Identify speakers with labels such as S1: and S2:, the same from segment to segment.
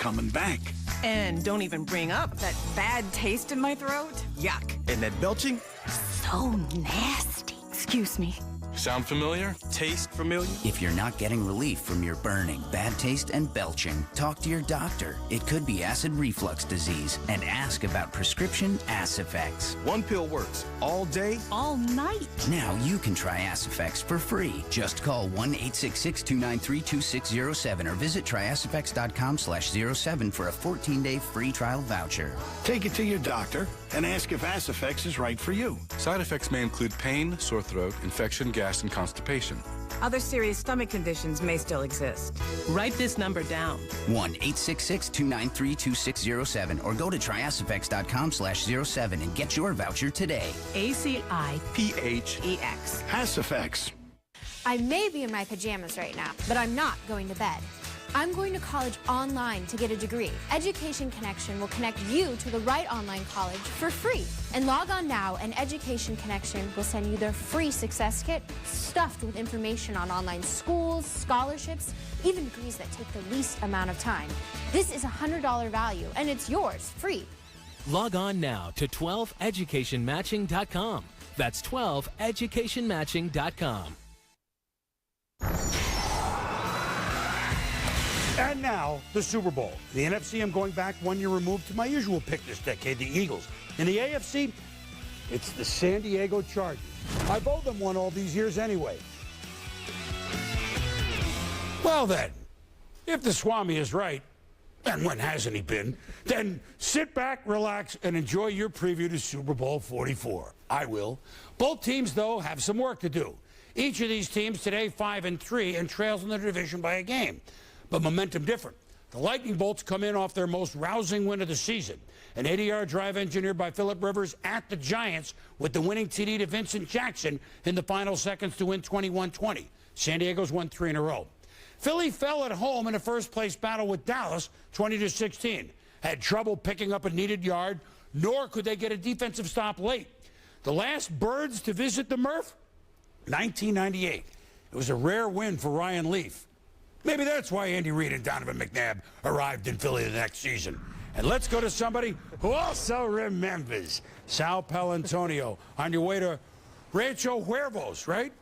S1: coming back.
S2: And don't even bring up that bad taste in my throat. Yuck.
S1: And that belching?
S2: So nasty. Excuse me.
S3: Sound familiar? Taste familiar?
S4: If you're not getting relief from your burning, bad taste, and belching, talk to your doctor. It could be acid reflux disease, and ask about prescription Acifex.
S1: One pill works all day,
S2: all night.
S4: Now you can try Acifex for free. Just call 1-866-293-2607 or visit triacifex.com/07 for a 14-day free trial voucher.
S1: take it to your doctor and ask if Acifex is right for you.
S3: Side effects may include pain, sore throat, infection, gas, and constipation.
S2: Other serious stomach conditions may still exist. Write this number down.
S4: 1-866-293-2607 or go to triacifex.com/07 and get your voucher today.
S2: ACIPHEX.
S1: Acifex.
S5: I may be in my pajamas right now, but I'm not going to bed. I'm going to college online to get a degree. Education Connection will connect you to the right online college for free. And log on now, and Education Connection will send you their free success kit stuffed with information on online schools, scholarships, even degrees that take the least amount of time. This is a $100 value, and it's yours free.
S6: Log on now to 12educationmatching.com. That's 12educationmatching.com.
S7: And now, the Super Bowl. The NFC, I'm going back 1 year removed to my usual pick this decade, the Eagles. In the AFC, it's the San Diego Chargers. I've owed them one all these years anyway. Well then, if the Swami is right, and when hasn't he been, then sit back, relax, and enjoy your preview to Super Bowl 44. I will. Both teams, though, have some work to do. Each of these teams today 5-3 and trails in the division by a game. But momentum different. The Lightning Bolts come in off their most rousing win of the season. An 80-yard drive engineered by Phillip Rivers at the Giants with the winning TD to Vincent Jackson in the final seconds to win 21-20. San Diego's won 3 in a row. Philly fell at home in a first-place battle with Dallas, 20-16. Had trouble picking up a needed yard, nor could they get a defensive stop late. The last Birds to visit the Murph? 1998. It was a rare win for Ryan Leaf. Maybe that's why Andy Reid and Donovan McNabb arrived in Philly the next season. And let's go to somebody who also remembers. Sal Palantonio, on your way to Rancho Huervos, right?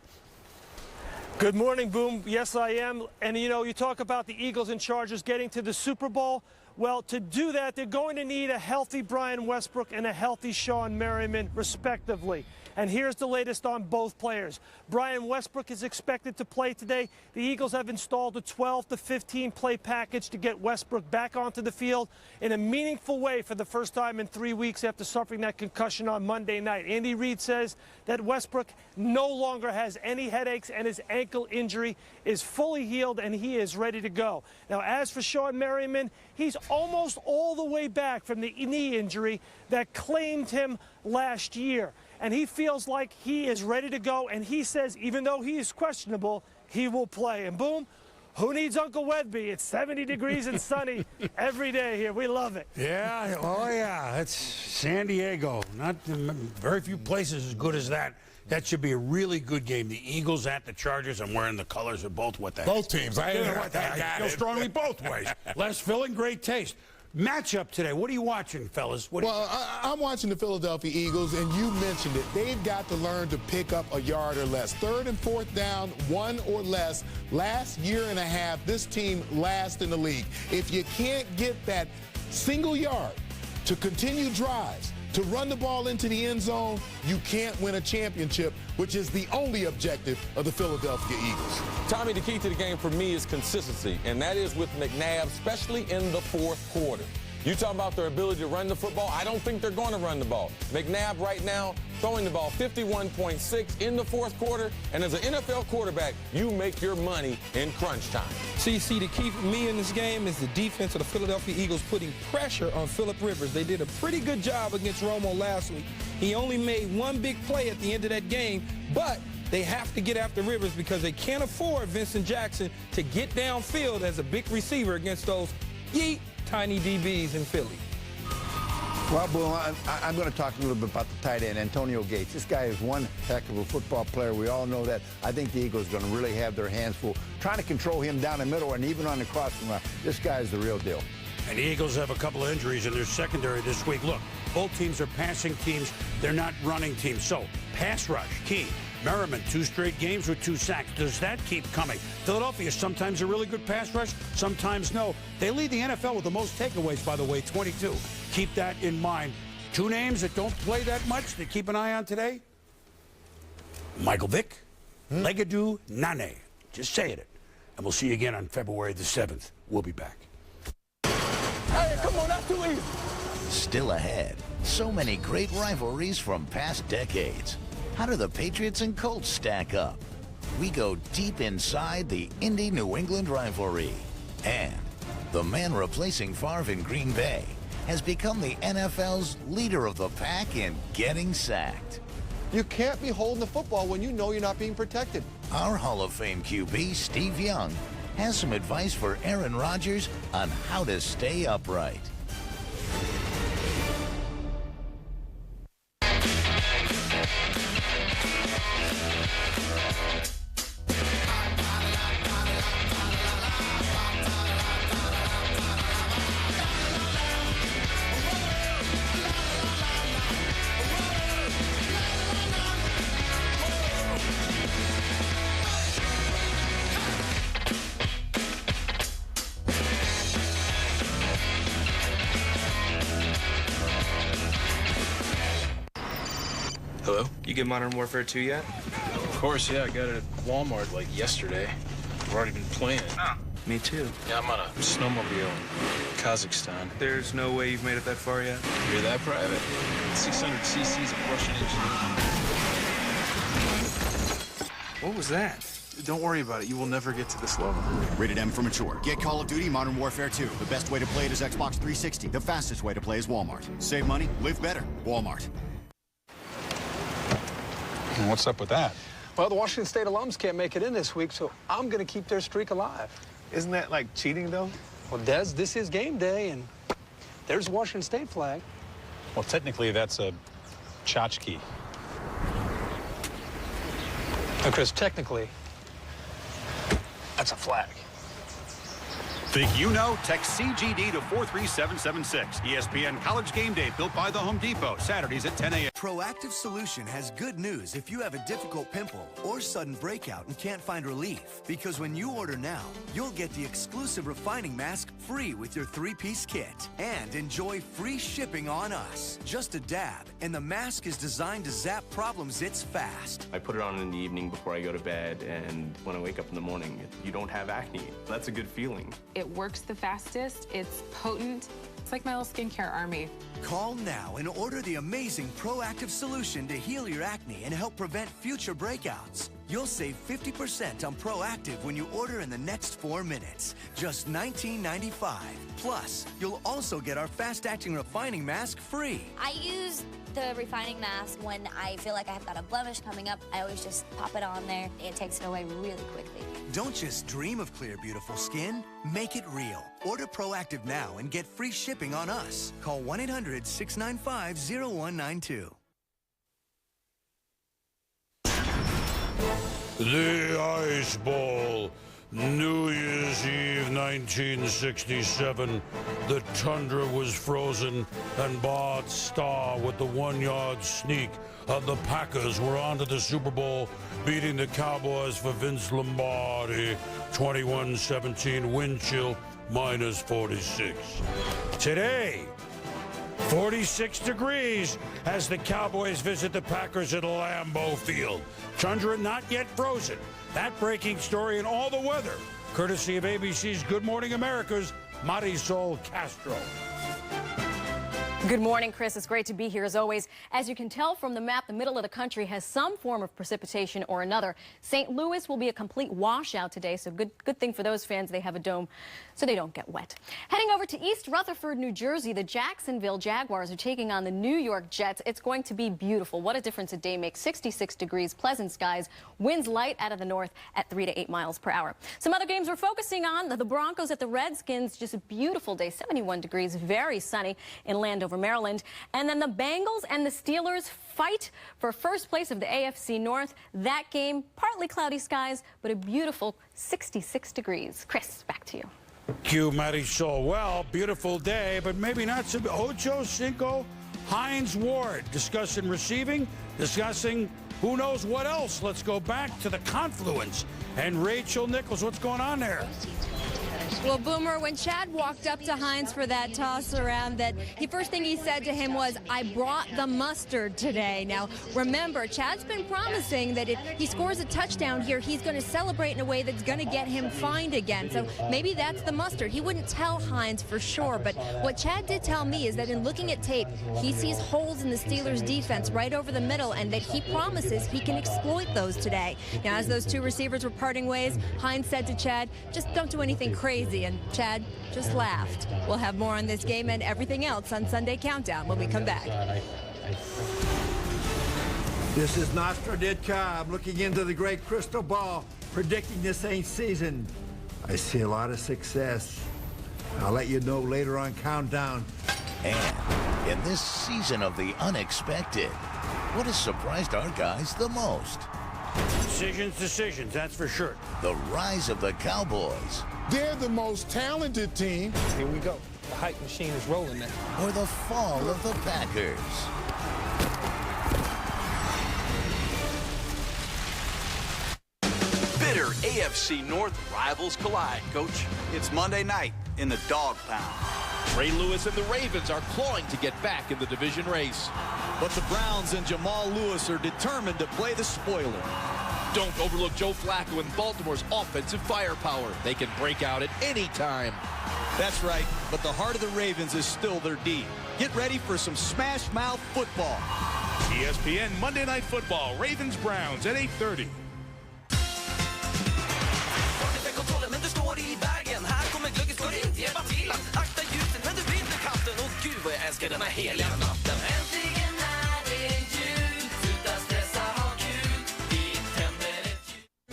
S8: Good morning, Boom. Yes, I am. And, you know, you talk about the Eagles and Chargers getting to the Super Bowl. Well, to do that, they're going to need a healthy Brian Westbrook and a healthy Sean Merriman, respectively. And here's the latest on both players. Brian Westbrook is expected to play today. The Eagles have installed a 12 to 15 play package to get Westbrook back onto the field in a meaningful way for the first time in 3 weeks after suffering that concussion on Monday night. Andy Reid says that Westbrook no longer has any headaches and his ankle injury is fully healed and he is ready to go. Now, as for Sean Merriman, he's almost all the way back from the knee injury that claimed him last year. And he feels like he is ready to go, and he says even though he is questionable, he will play. And Boom, who needs Uncle Wedby? It's 70 degrees and sunny every day here. We love it.
S7: Yeah, oh yeah, it's San Diego. Not very few places as good as that. That should be a really good game. The Eagles at the Chargers. I'm wearing the colors of both. What the
S9: both teams.
S7: I feel strongly both ways. Les Phil, great taste. Matchup today. What are you watching, fellas?
S9: I'm watching the Philadelphia Eagles, and you mentioned it. They've got to learn to pick up a yard or less. 3rd and 4th down, 1 or less. Last year and a half, this team last in the league. If you can't get that single yard to continue drives, to run the ball into the end zone, you can't win a championship, which is the only objective of the Philadelphia Eagles.
S10: Tommy, the key to the game for me is consistency, and that is with McNabb, especially in the 4th quarter. You talk about their ability to run the football. I don't think they're going to run the ball. McNabb right now throwing the ball 51.6 in the 4th quarter, and as an NFL quarterback, you make your money in crunch time.
S11: So you see, the key for me in this game is the defense of the Philadelphia Eagles putting pressure on Phillip Rivers. They did a pretty good job against Romo last week. He only made one big play at the end of that game, but they have to get after Rivers because they can't afford Vincent Jackson to get downfield as a big receiver against those tiny DBs in Philly.
S12: Well, Boom, I'm going to talk a little bit about the tight end, Antonio Gates. This guy is one heck of a football player. We all know that. I think the Eagles are going to really have their hands full trying to control him down the middle and even on the crossing route. This guy is the real deal.
S7: And the Eagles have a couple of injuries in their secondary this week. Look, both teams are passing teams. They're not running teams. So, pass rush, key. Merriman, 2 straight games with 2 sacks. Does that keep coming? Philadelphia, sometimes a really good pass rush, sometimes no. They lead the NFL with the most takeaways, by the way, 22. Keep that in mind. 2 names that don't play that much to keep an eye on today. Michael Vick, Legadou Nane. Just saying it. And we'll see you again on February the 7th. We'll be back.
S13: Hey, come on, that's too easy.
S14: Still ahead, so many great rivalries from past decades. How do the Patriots and Colts stack up? We go deep inside the Indy-New England rivalry. And the man replacing Favre in Green Bay has become the NFL's leader of the pack in getting sacked.
S15: You can't be holding the football when you know you're not being protected.
S14: Our Hall of Fame QB, Steve Young, has some advice for Aaron Rodgers on how to stay upright.
S16: Hello? You get Modern Warfare 2 yet?
S17: Of course, yeah. I got it at Walmart like yesterday. I've already been playing it.
S16: Oh, me too.
S17: Yeah, I'm on a snowmobile in Kazakhstan.
S16: There's no way you've made it that far yet?
S17: You're that private? 600 cc's of Russian engine.
S16: What was that?
S17: Don't worry about it. You will never get to this level.
S18: Rated M for mature. Get Call of Duty Modern Warfare 2. The best way to play it is Xbox 360. The fastest way to play is Walmart. Save money, live better. Walmart.
S19: What's up with that? Well, the Washington State alums can't make it in this week, so I'm going to keep their streak alive.
S15: Isn't that like cheating, though?
S19: Well, Des, this is game day, and there's the Washington State flag.
S20: Well, technically, that's a tchotchke.
S19: Now, Chris, technically, that's a flag.
S21: Think you know? Text CGD to 43776. ESPN College Game Day, built by the Home Depot. Saturdays at 10 a.m.
S22: Proactive Solution has good news if you have a difficult pimple or sudden breakout and can't find relief. Because when you order now, you'll get the exclusive refining mask free with your 3-piece kit. And enjoy free shipping on us. Just a dab, and the mask is designed to zap problem zits fast.
S23: I put it on in the evening before I go to bed, and when I wake up in the morning, you don't have acne. That's a good feeling.
S24: It works the fastest, it's potent. It's like my little skincare army.
S22: Call now and order the amazing Proactive Solution to heal your acne and help prevent future breakouts. You'll save 50% on Proactive when you order in the next 4 minutes. Just $19.95. Plus, you'll also get our fast-acting refining mask free.
S25: I use the refining mask when I feel like I've got a blemish coming up. I always just pop it on there. It takes it away really quickly.
S22: Don't just dream of clear, beautiful skin. Make it real. Order Proactive now and get free shipping on us. Call 1-800-695-0192.
S7: The Ice Bowl, New Year's Eve 1967. The tundra was frozen, and Bart Starr with the 1-yard sneak of the Packers were on to the Super Bowl, beating the Cowboys for Vince Lombardi. 21-17, wind chill minus 46. Today, 46 degrees as the Cowboys visit the Packers at Lambeau Field. Tundra not yet frozen. That breaking story and all the weather, courtesy of ABC's Good Morning America's Marisol Castro.
S26: Good morning, Chris. It's great to be here as always. As you can tell from the map, the middle of the country has some form of precipitation or another. St. Louis will be a complete washout today, so good thing for those fans. They have a dome so they don't get wet. Heading over to East Rutherford, New Jersey, the Jacksonville Jaguars are taking on the New York Jets. It's going to be beautiful. What a difference a day makes. 66 degrees, pleasant skies, winds light out of the north at 3 to 8 miles per hour. Some other games we're focusing on, the Broncos at the Redskins, just a beautiful day, 71 degrees, very sunny in Landover, Maryland. And then the Bengals and the Steelers fight for first place of the AFC North. That game, partly cloudy skies, but a beautiful 66 degrees. Chris, back to you.
S7: Q Marisol. Well, beautiful day, but maybe not so. Ocho Cinco, Hines Ward discussing receiving, discussing who knows what else. Let's go back to the confluence. And Rachel Nichols, what's going on there?
S1: Well, Boomer, when Chad walked up to Hines for that toss around, the first thing he said to him was, "I brought the mustard today." Now, remember, Chad's been promising that if he scores a touchdown here, he's going to celebrate in a way that's going to get him fined again. So maybe that's the mustard. He wouldn't tell Hines for sure, but what Chad did tell me is that in looking at tape, he sees holes in the Steelers' defense right over the middle, and that he promises he can exploit those today. Now, as those two receivers were parting ways, Hines said to Chad, "Just don't do anything crazy," and Chad just laughed. We'll have more on this game and everything else on Sunday Countdown when we come back.
S2: This is Nostraditcha. I'm looking into the great crystal ball, predicting the Saints season. I see a lot of success. I'll let you know later on Countdown.
S14: And in this season of the unexpected, what has surprised our guys the most?
S7: Decisions, that's for sure.
S14: The rise of the Cowboys.
S9: They're the most talented team.
S11: Here we go. The hype machine is rolling now.
S14: Or the fall of the Packers.
S3: Bitter AFC North rivals collide, Coach.
S4: It's Monday night in the Dog Pound.
S5: Ray Lewis and the Ravens are clawing to get back in the division race.
S4: But the Browns and Jamal Lewis are determined to play the spoiler.
S5: Don't overlook Joe Flacco and Baltimore's offensive firepower. They can break out at any time.
S4: That's right, but the heart of the Ravens is still their D. Get ready for some smash mouth football.
S5: ESPN Monday Night Football, Ravens-Browns at 8:30.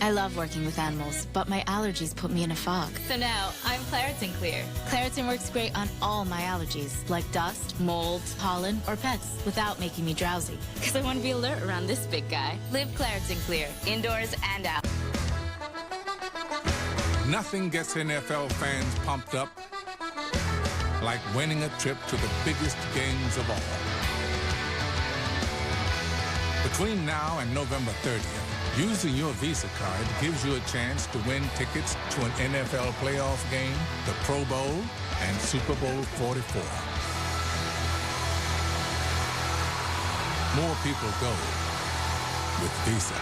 S6: I love working with animals, but my allergies put me in a fog. So now, I'm Claritin Clear. Claritin works great on all my allergies, like dust, mold, pollen, or pets, without making me drowsy. Because I want to be alert around this big guy. Live Claritin Clear, indoors and out.
S27: Nothing gets NFL fans pumped up like winning a trip to the biggest games of all. Between now and November 30th, using your Visa card gives you a chance to win tickets to an NFL playoff game, the Pro Bowl, and Super Bowl 44. More people go with Visa.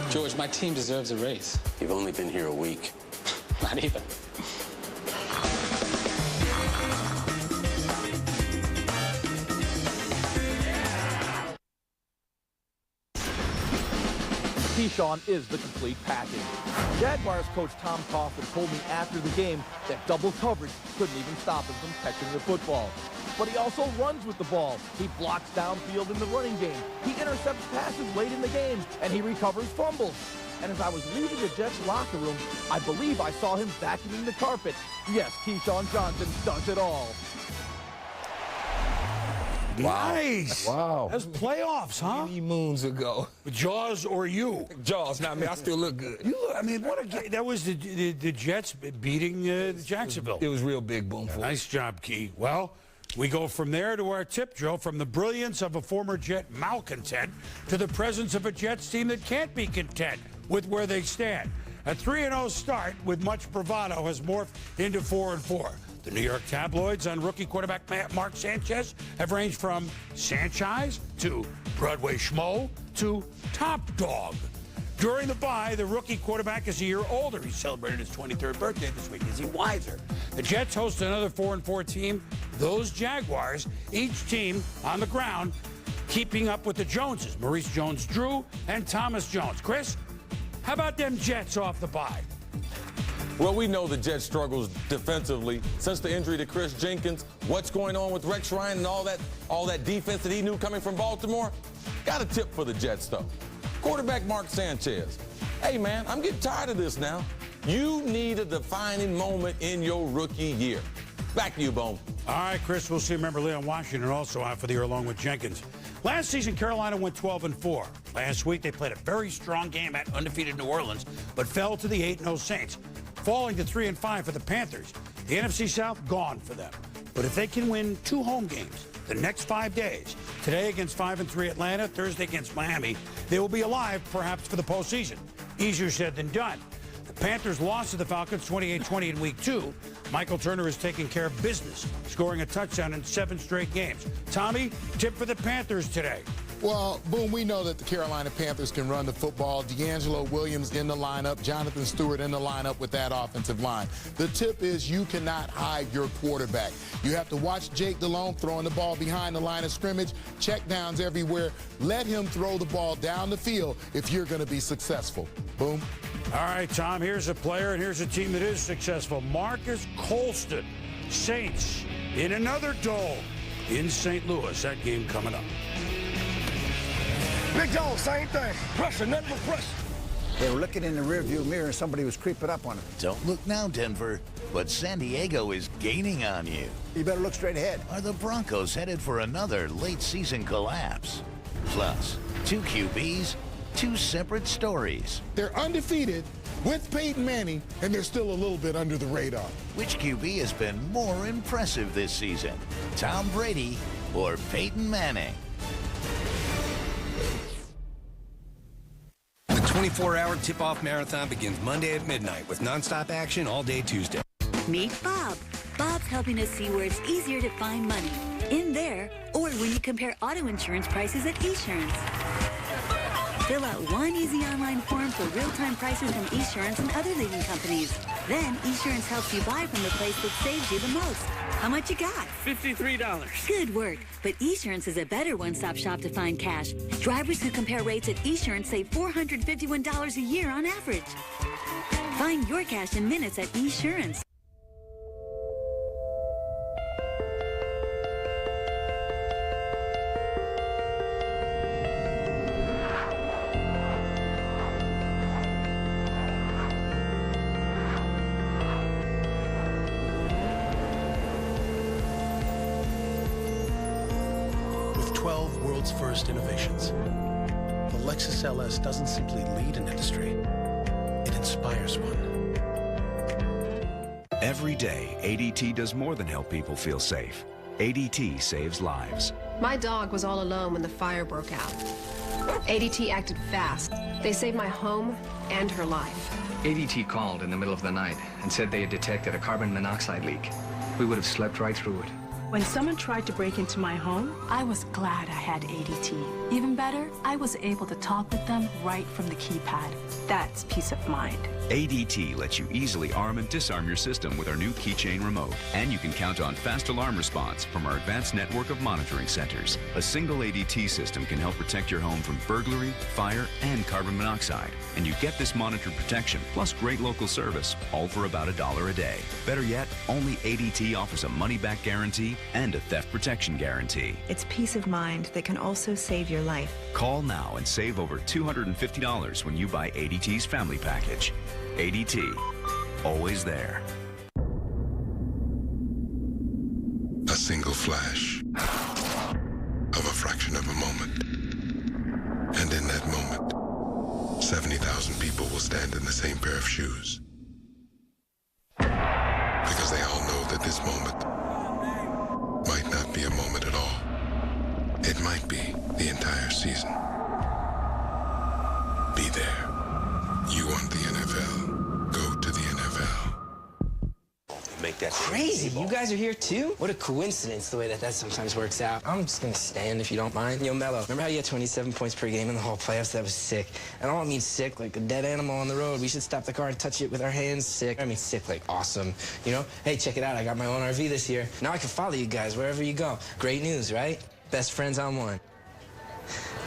S17: George, my team deserves a raise.
S23: You've only been here a week.
S17: Not even.
S28: Keyshawn is the complete package. Jaguars coach Tom Coughlin told me after the game that double coverage couldn't even stop him from catching the football. But he also runs with the ball. He blocks downfield in the running game. He intercepts passes late in the game, and he recovers fumbles. And as I was leaving the Jets locker room, I believe I saw him vacuuming the carpet. Yes, Keyshawn Johnson does it all.
S7: Nice.
S11: Wow.
S7: That's playoffs, huh?
S11: 3 moons ago.
S7: Jaws or you?
S11: Jaws, not me. I still look good.
S7: You look, I mean, what a game. That was the Jets beating Jacksonville.
S11: It was real big, Boom.
S7: Yeah, nice job, Key. Well, we go from there to our tip drill, from the brilliance of a former Jet malcontent to the presence of a Jets team that can't be content with where they stand. A 3-0 start with much bravado has morphed into 4-4. The New York tabloids on rookie quarterback Mark Sanchez have ranged from Sanchez to Broadway Schmo to Top Dog. During the bye, the rookie quarterback is a year older. He celebrated his 23rd birthday this week. Is he wiser? The Jets host another 4-4 team, those Jaguars, each team on the ground keeping up with the Joneses, Maurice Jones-Drew and Thomas Jones. Chris, how about them Jets off the bye?
S10: Well, we know the Jets struggles defensively since the injury to Chris Jenkins. What's going on with Rex Ryan and all that defense that he knew coming from Baltimore? Got a tip for the Jets, though. Quarterback Mark Sanchez. Hey, man, I'm getting tired of this now. You need a defining moment in your rookie year. Back to you, Bone.
S7: All right, Chris, we'll see. Remember, Leon Washington also out for the year along with Jenkins. Last season, Carolina went 12-4. Last week, they played a very strong game at undefeated New Orleans, but fell to the 8-0 Saints, falling to 3-5 for the Panthers. The NFC South gone for them. But if they can win 2 home games the next 5 days, today against 5-3 Atlanta, Thursday against Miami, they will be alive perhaps for the postseason. Easier said than done. The Panthers lost to the Falcons 28-20 in Week 2. Michael Turner is taking care of business, scoring a touchdown in 7 straight games. Tommy, tip for the Panthers today.
S9: Well, Boom, we know that the Carolina Panthers can run the football. D'Angelo Williams in the lineup, Jonathan Stewart in the lineup with that offensive line. The tip is you cannot hide your quarterback. You have to watch Jake Delhomme throwing the ball behind the line of scrimmage, check downs everywhere. Let him throw the ball down the field if you're going to be successful. Boom.
S7: All right, Tom, here's a player and here's a team that is successful. Marcus Colston, Saints, in another dome in St. Louis. That game coming up.
S8: Big dog, same thing. Pressure, nothing but pressure.
S2: They were looking in the rearview mirror and somebody was creeping up on them.
S14: Don't look now, Denver, but San Diego is gaining on you.
S2: You better look straight ahead.
S14: Are the Broncos headed for another late-season collapse? Plus, 2 QBs, 2 separate stories.
S9: They're undefeated with Peyton Manning, and they're still a little bit under the radar.
S14: Which QB has been more impressive this season? Tom Brady or Peyton Manning?
S12: The 24-hour tip-off marathon begins Monday at midnight with nonstop action all day Tuesday.
S13: Meet Bob. Bob's helping us see where it's easier to find money, in there or when you compare auto insurance prices at Esurance. Fill out one easy online form for real-time prices from Esurance and other leading companies. Then Esurance helps you buy from the place that saves you the most. How much you got?
S15: $53.
S13: Good work. But Esurance is a better one-stop shop to find cash. Drivers who compare rates at Esurance save $451 a year on average. Find your cash in minutes at Esurance.
S16: First innovations. The Lexus LS doesn't simply lead an industry, it inspires one.
S18: Every day, ADT does more than help people feel safe. ADT saves lives.
S19: My dog was all alone when the fire broke out. ADT acted fast. They saved my home and her life.
S20: ADT called in the middle of the night and said they had detected a carbon monoxide leak. We would have slept right through it.
S29: When someone tried to break into my home, I was glad I had ADT. Even better, I was able to talk with them right from the keypad. That's peace of mind.
S18: ADT lets you easily arm and disarm your system with our new keychain remote. And you can count on fast alarm response from our advanced network of monitoring centers. A single ADT system can help protect your home from burglary, fire, and carbon monoxide. And you get this monitored protection, plus great local service, all for about $1 a day. Better yet, only ADT offers a money-back guarantee and a theft protection guarantee.
S30: It's peace of mind that can also save your life.
S18: Call now and save over $250 when you buy ADT's family package. ADT, always there.
S31: A single flash of a fraction of a moment. And in that moment, 70,000 people will stand in the same pair of shoes. Because they all know that this moment might not be a moment at all. It might be the entire season. Be there. You want the NFL? Go to the NFL.
S32: Make that crazy. You guys are here too? What a coincidence the way that sometimes works out. I'm just gonna stand if you don't mind. Yo, Mello, remember how you had 27 points per game in the whole playoffs? That was sick. And I don't mean sick like a dead animal on the road. We should stop the car and touch it with our hands. Sick. I mean sick like awesome. You know? Hey, check it out. I got my own RV this year. Now I can follow you guys wherever you go. Great news, right? Best friends on one.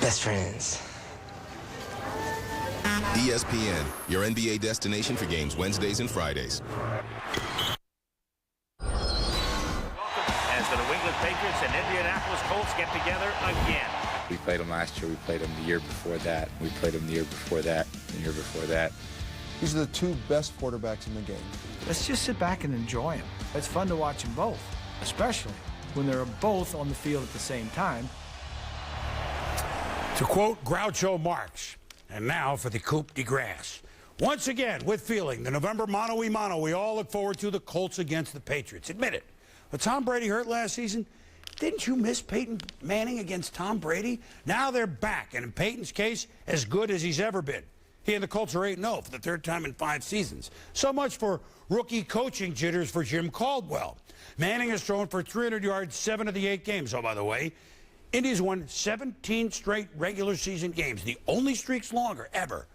S32: Best friends.
S33: ESPN, your NBA destination for games Wednesdays and Fridays.
S21: As the New England
S1: England Patriots and Indianapolis Colts get together again.
S3: We played them last year. We played them the year before that. We played them the year before that. The year before that.
S4: These are the two best quarterbacks in the game.
S5: Let's just sit back and enjoy them. It's fun to watch them both, especially when they're both on the field at the same time.
S7: To quote Groucho Marx, and now for the coup de grace. Once again, with feeling, the November mano-a-mano, we all look forward to the Colts against the Patriots. Admit it. But Tom Brady hurt last season. Didn't you miss Peyton Manning against Tom Brady? Now they're back, and in Peyton's case, as good as he's ever been. He and the Colts are 8-0 for the third time in 5 seasons. So much for rookie coaching jitters for Jim Caldwell. Manning has thrown for 300 yards 7 of the 8 games. Oh, by the way, Indy's won 17 straight regular season games, the only streaks longer ever.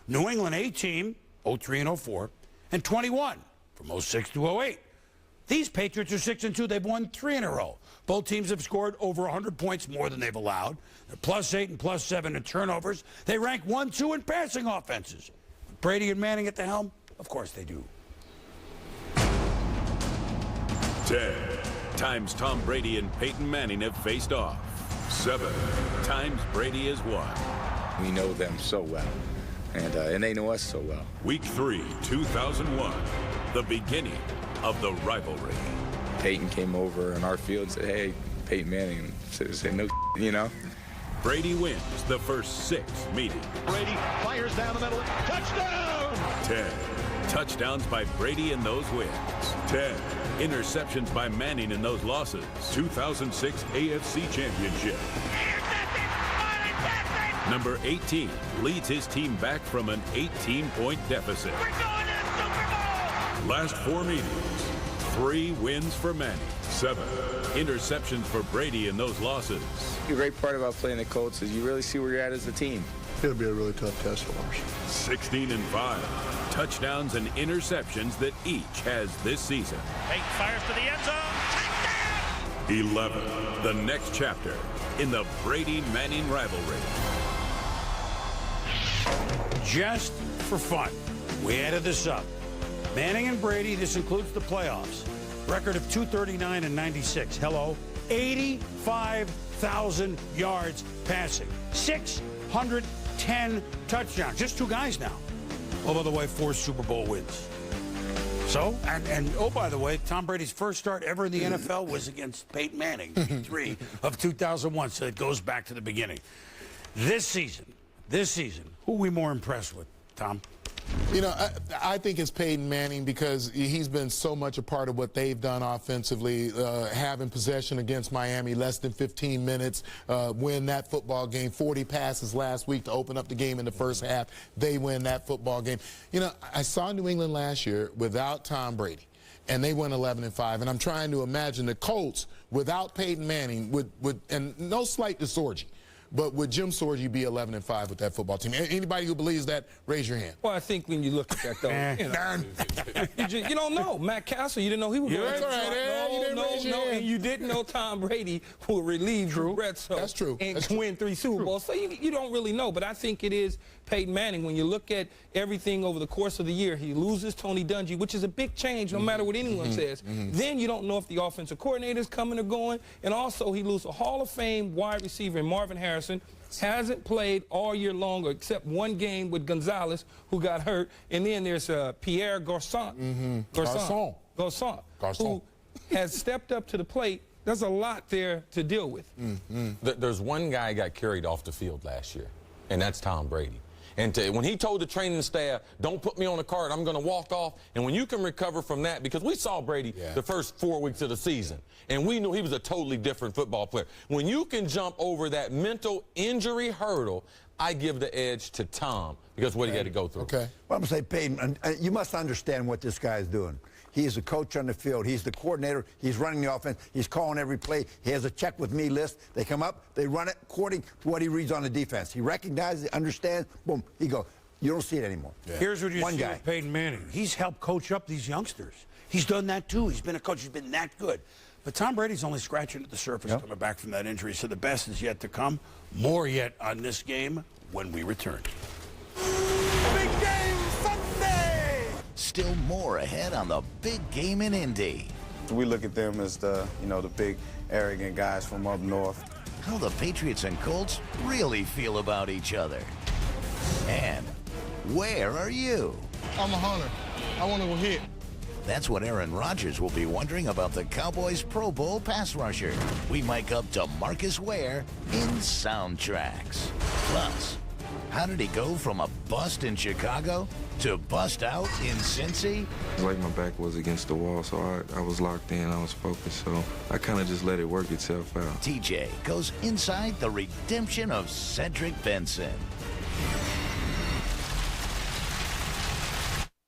S7: New England A-team, 03-04, and 21 from 06 to 08. These Patriots are 6-2. They've won 3 in a row. Both teams have scored over 100 points more than they've allowed. They're +8 and +7 in turnovers. They rank 1-2 in passing offenses. Brady and Manning at the helm? Of course they do.
S6: 10 times Tom Brady and Peyton Manning have faced off. 7 times Brady has won.
S3: We know them so well, and they know us so well.
S6: Week 3, 2001, the beginning of the rivalry.
S3: Peyton came over on our field and said, hey, Peyton Manning, said no, you know.
S6: Brady wins the first 6 meetings.
S8: Brady fires down the middle. Touchdown!
S6: 10 touchdowns by Brady in those wins. 10 interceptions by Manning in those losses. 2006 AFC Championship. Number 18 leads his team back from an 18-point deficit.
S8: We're going to the Super Bowl!
S6: Last 4 meetings, 3 wins for Manning, 7 interceptions for Brady in those losses.
S3: The great part about playing the Colts is you really see where you're at as a team.
S4: It'll be a really tough test for us.
S6: 16-5, touchdowns and interceptions that each has this season.
S8: Peyton fires to the end zone. Touchdown!
S6: 11, the next chapter in the Brady-Manning rivalry.
S7: Just for fun, we added this up. Manning and Brady, this includes the playoffs. Record of 239 and 96. Hello. 85,000 yards passing. 610 touchdowns. Just 2 guys now. Oh, by the way, 4 Super Bowl wins. So, and oh, by the way, Tom Brady's first start ever in the NFL was against Peyton Manning, Week 3 of 2001. So it goes back to the beginning. This season, who are we more impressed with, Tom?
S9: You know, I think it's Peyton Manning because he's been so much a part of what they've done offensively, having possession against Miami, less than 15 minutes, win that football game, 40 passes last week to open up the game in the first half. They win that football game. You know, I saw New England last year without Tom Brady, and they went 11-5. And I'm trying to imagine the Colts without Peyton Manning would and no slight to Sorgi, but would Jim Sorgi be 11-5 with that football team? Anybody who believes that, raise your hand.
S11: Well, I think when you look at that, though, you don't know. Matt Castle, you didn't know he was going to and you didn't know Tom Brady would relieve Drew Bledsoe.
S9: That's true.
S11: And win 3 Super Bowls. So you don't really know. But I think it is Peyton Manning. When you look at everything over the course of the year, he loses Tony Dungy, which is a big change no matter what anyone says. Then you don't know if the offensive coordinator is coming or going. And also he loses a Hall of Fame wide receiver in Marvin Harrison. Hasn't played all year long except 1 game with Gonzalez, who got hurt. And then there's Pierre Garçon, who has stepped up to the plate. There's a lot there to deal with.
S10: There's one guy got carried off the field last year, and that's Tom Brady. And when he told the training staff, don't put me on the card, I'm going to walk off. And when you can recover from that, because we saw Brady the first 4 weeks of the season, and we knew he was a totally different football player. When you can jump over that mental injury hurdle, I give the edge to Tom because what he had to go through.
S2: Okay. Well, I'm going to say, Peyton, you must understand what this guy is doing. He is the coach on the field. He's the coordinator. He's running the offense. He's calling every play. He has a check with me list. They come up. They run it according to what he reads on the defense. He recognizes it, understands. Boom. He goes. You don't see it anymore.
S7: Here's what you see with Peyton Manning. He's helped coach up these youngsters. He's done that, too. He's been a coach. He's been that good. But Tom Brady's only scratching at the surface coming back from that injury. So the best is yet to come. More yet on this game when we return.
S8: Big game Sunday!
S14: Still more ahead on the big game in Indy.
S12: We look at them as the big, arrogant guys from up north.
S14: How the Patriots and Colts really feel about each other. And where are you?
S4: I'm a hunter. I want to go hit.
S14: That's what Aaron Rodgers will be wondering about the Cowboys' Pro Bowl pass rusher. We mic up to Marcus Ware in Soundtracks. Plus, how did he go from a bust in Chicago to bust out in Cincy?
S3: It's like my back was against the wall, so I was locked in, I was focused, so I kind of just let it work itself out.
S14: TJ goes inside the redemption of Cedric Benson.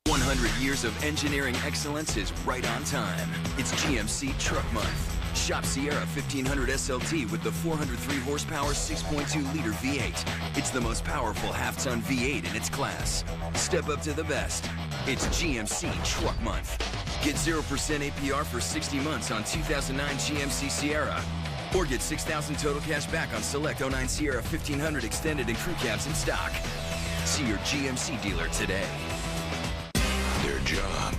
S13: 100 years of engineering excellence is right on time. It's GMC Truck Month. Shop Sierra 1500 SLT with the 403 horsepower 6.2-liter V8. It's the most powerful half-ton V8 in its class. Step up to the best. It's GMC Truck Month. Get 0% APR for 60 months on 2009 GMC Sierra. Or get $6,000 total cash back on select 09 Sierra 1500 extended and crew cabs in stock. See your GMC dealer today.
S31: Their job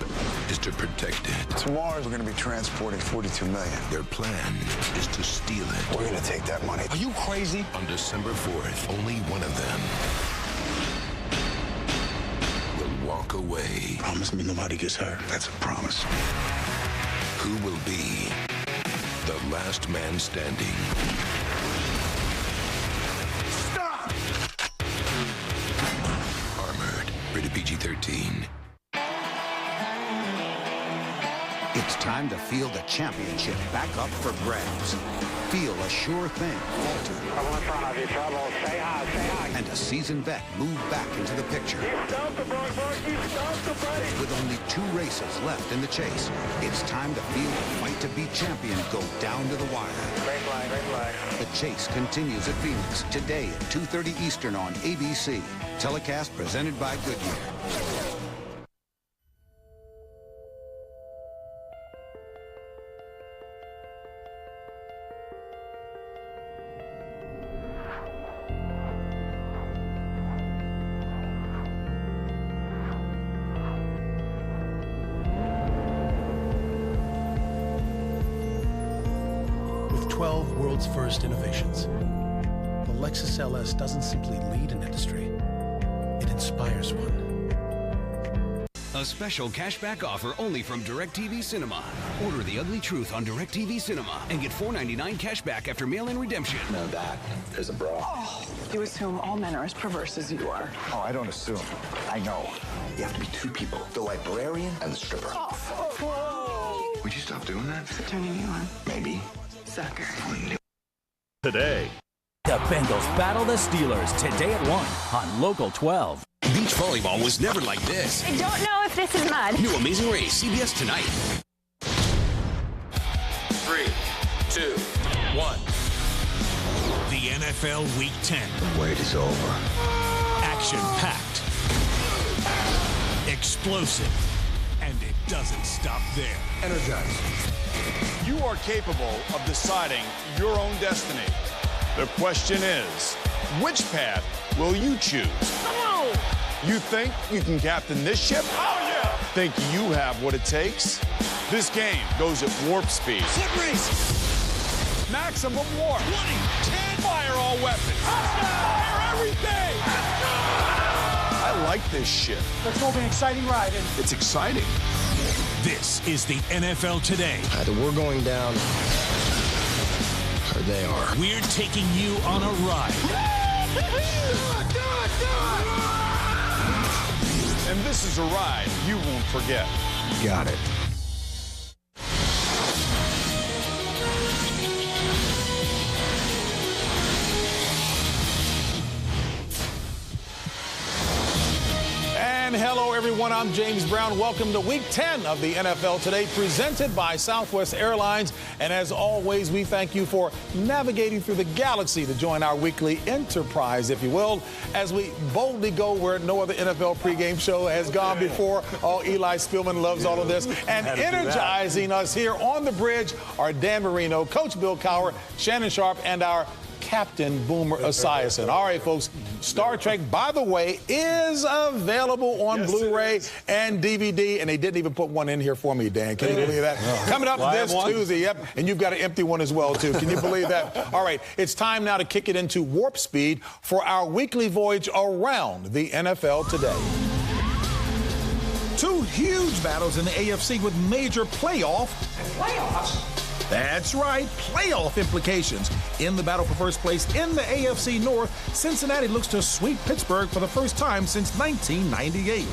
S31: is to protect it.
S15: Tomorrow, we're going to be transporting $42 million.
S31: Their plan is to steal it.
S15: We're going to take that money. Are you crazy?
S31: On December 4th, only one of them will walk away.
S15: Promise me nobody gets hurt. That's a promise.
S31: Who will be the last man standing?
S15: Stop!
S31: Armored, rated PG-13.
S16: It's time to feel the championship back up for grabs. Feel a sure thing falter.
S17: Trouble in front of you, trouble. Stay high, stay high.
S16: And a seasoned vet move back into the picture.
S17: You stumped the Bronx, you stumped the buddy.
S16: With only 2 races left in the chase, it's time to feel the fight to be champion go down to the wire.
S17: Great flag, great flag.
S16: The chase continues at Phoenix today at 2:30 Eastern on ABC. Telecast presented by Goodyear.
S19: With 12 world's first innovations, the Lexus LS doesn't simply lead an industry, it inspires one.
S22: A special cashback offer only from DirecTV Cinema. Order The Ugly Truth on DirecTV Cinema and get $4.99 cashback after mail-in redemption.
S15: No, that is a bra.
S23: Oh, you assume all men are as perverse as you are.
S15: Oh, I don't assume. I know. You have to be 2 people. The librarian and the stripper.
S23: Oh.
S15: Would you stop doing that?
S23: Is it turning you on?
S15: Maybe.
S23: Sucker.
S21: Today.
S24: The Bengals battle the Steelers today at 1 on Local 12.
S6: Beach volleyball was never like this.
S25: I don't know if this is mud.
S6: New Amazing Race, CBS tonight.
S22: 3, 2, 1.
S21: The NFL Week 10.
S15: The wait is over.
S21: Action-packed. Explosive. And it doesn't stop there.
S15: Energize.
S8: You are capable of deciding your own destiny. The question is, which path will you choose?
S23: Oh.
S8: You think you can captain this ship? Oh, yeah. Think you have what it takes? This game goes at warp speed.
S22: Foot race.
S8: Maximum warp.
S22: 20, 10.
S8: Fire all weapons. Fire everything. I like this ship.
S23: Let's hope an exciting ride.
S8: It's exciting.
S21: This is the NFL Today.
S15: Either we're going down, or they are.
S21: We're taking you on a ride.
S8: And this is a ride you won't forget.
S15: Got it.
S9: And hello, everyone. I'm James Brown. Welcome to Week 10 of the NFL Today, presented by Southwest Airlines. And as always, we thank you for navigating through the galaxy to join our weekly enterprise, if you will, as we boldly go where no other NFL pregame show has gone before. Oh, Eli Spillman loves all of this. And energizing us here on the bridge are Dan Marino, Coach Bill Cowher, Shannon Sharp, and our Captain Boomer Esiason. All right, folks, Star Trek, by the way, is available on Blu-ray and DVD, and they didn't even put one in here for me, Dan. Can you believe that? Coming up this Tuesday, yep, and you've got an empty one as well, too. Can you believe that? All right, it's time now to kick it into warp speed for our weekly voyage around the NFL today.
S1: Two huge battles in the AFC with major playoffs. That's right, playoff implications. In the battle for first place in the AFC North, Cincinnati looks to sweep Pittsburgh for the first time since 1998.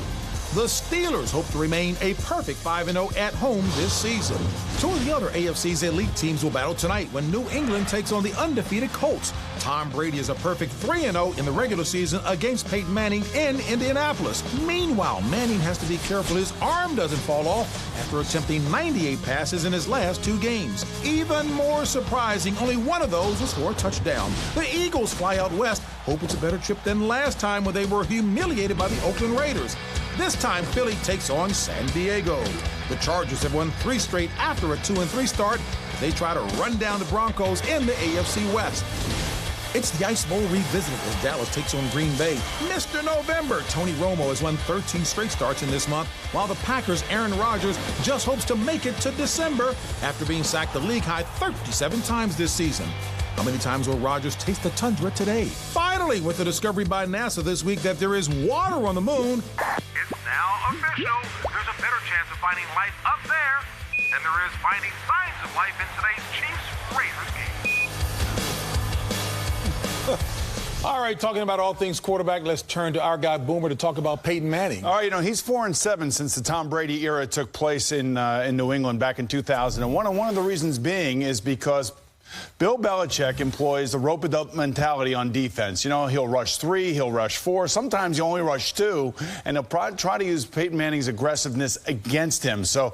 S1: The Steelers hope to remain a perfect 5-0 at home this season. Two of the other AFC's elite teams will battle tonight when New England takes on the undefeated Colts. Tom Brady is a perfect 3-0 in the regular season against Peyton Manning in Indianapolis. Meanwhile, Manning has to be careful his arm doesn't fall off after attempting 98 passes in his last 2 games. Even more surprising, only one of those was for a touchdown. The Eagles fly out west, hope it's a better trip than last time when they were humiliated by the Oakland Raiders. This time, Philly takes on San Diego. The Chargers have won 3 straight after a 2-3 start. They try to run down the Broncos in the AFC West. It's the Ice Bowl revisited as Dallas takes on Green Bay. Mr. November, Tony Romo has won 13 straight starts in this month, while the Packers' Aaron Rodgers just hopes to make it to December after being sacked the league-high 37 times this season. How many times will Rodgers taste the tundra today? Finally, with the discovery by NASA this week that there is water on the moon.
S5: It's now official. There's a better chance of finding life up there than there is finding signs of life in today's Chiefs-Raiders game.
S9: All right, talking about all things quarterback, let's turn to our guy Boomer to talk about Peyton Manning.
S8: All right, you know, he's 4-7 since the Tom Brady era took place in New England back in 2001. And one of the reasons being is because Bill Belichick employs the rope-a-dope mentality on defense. You know, he'll rush 3, he'll rush 4. Sometimes he'll only rush 2, and he'll try to use Peyton Manning's aggressiveness against him. So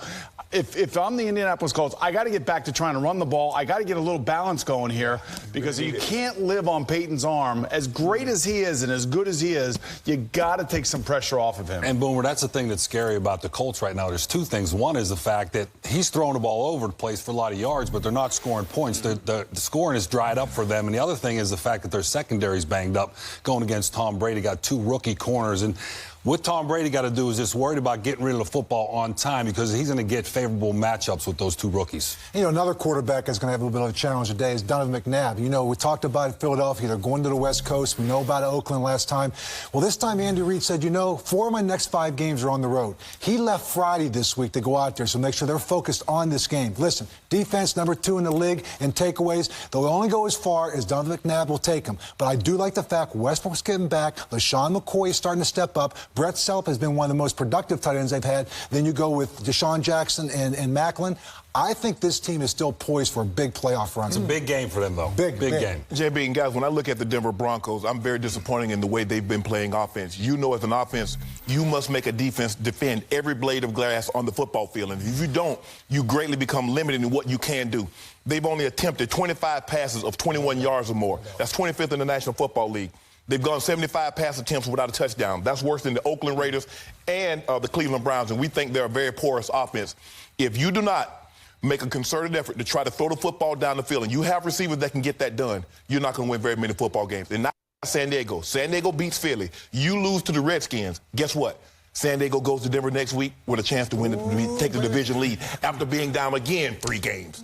S8: if I'm the Indianapolis Colts, I got to get back to trying to run the ball. I got to get a little balance going here because you can't live on Peyton's arm. As great as he is and as good as he is, you got to take some pressure off of him.
S10: And, Boomer, that's the thing that's scary about the Colts right now. There's 2 things. One is the fact that he's throwing the ball over the place for a lot of yards, but they're not scoring points. The scoring has dried up for them. And the other thing is the fact that their secondary's banged up going against Tom Brady. Got 2 rookie corners. And what Tom Brady got to do is just worried about getting rid of the football on time because he's going to get favorable matchups with those 2 rookies.
S11: You know, another quarterback that's going to have a little bit of a challenge today is Donovan McNabb. You know, we talked about Philadelphia. They're going to the West Coast. We know about Oakland last time. Well, this time Andy Reid said, you know, 4 of my next 5 games are on the road. He left Friday this week to go out there, so make sure they're focused on this game. Listen, defense number 2 in the league in takeaways. They'll only go as far as Donovan McNabb will take them. But I do like the fact Westbrook's getting back. LaShawn McCoy is starting to step up. Brett Self has been one of the most productive tight ends they've had. Then you go with Deshaun Jackson and Macklin. I think this team is still poised for a big playoff run.
S10: It's a big game for them, though.
S11: Big
S10: game.
S4: JB, and guys, when I look at the Denver Broncos, I'm very disappointed in the way they've been playing offense. You know, as an offense, you must make a defense defend every blade of grass on the football field. And if you don't, you greatly become limited in what you can do. They've only attempted 25 passes of 21 yards or more. That's 25th in the National Football League. They've gone 75 pass attempts without a touchdown. That's worse than the Oakland Raiders and the Cleveland Browns, and we think they're a very porous offense. If you do not make a concerted effort to try to throw the football down the field, and you have receivers that can get that done, you're not going to win very many football games. And not San Diego. San Diego beats Philly. You lose to the Redskins. Guess what? San Diego goes to Denver next week with a chance to take the division lead after being down again 3 games.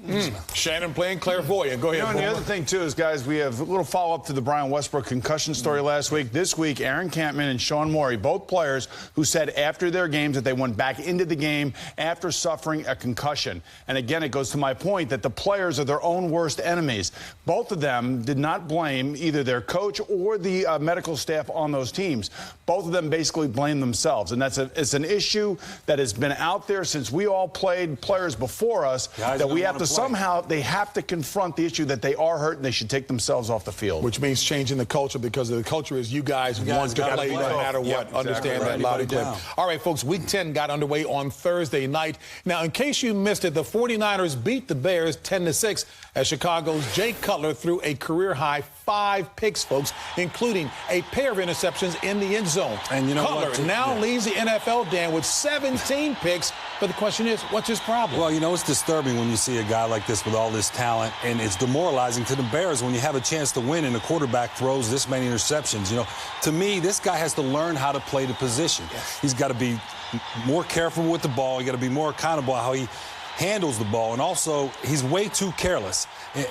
S9: Shannon playing clairvoyant. Go ahead.
S8: You know, and the other thing, too, is, guys, we have a little follow-up to the Brian Westbrook concussion story last week. This week, Aaron Campman and Sean Morey, both players who said after their games that they went back into the game after suffering a concussion. And again, it goes to my point that the players are their own worst enemies. Both of them did not blame either their coach or the medical staff on those teams. Both of them basically blamed themselves. And it's an issue that has been out there since we all played players before us, that we have to somehow, they have to confront the issue that they are hurt and they should take themselves off the field.
S9: Which means changing the culture, because the culture is you guys want to play no matter what.
S8: Yep, exactly.
S9: Understand that loud and clear. All right, folks, Week 10 got underway on Thursday night. Now, in case you missed it, the 49ers beat the Bears 10-6 as Chicago's Jay Cutler threw a career-high 5 picks, folks, including a pair of interceptions in the end zone.
S10: And you know
S9: Cutler
S10: what,
S9: now leads the
S1: the NFL, Dan, with 17 picks. But the question is, what's his problem?
S2: Well, you know, it's disturbing when you see a guy like this with all this talent, and it's demoralizing to the Bears when you have a chance to win and the quarterback throws this many interceptions. You know, to me, this guy has to learn how to play the position. Yes. He's got to be more careful with the ball. He's got to be more accountable how he handles the ball. And also, he's way too careless.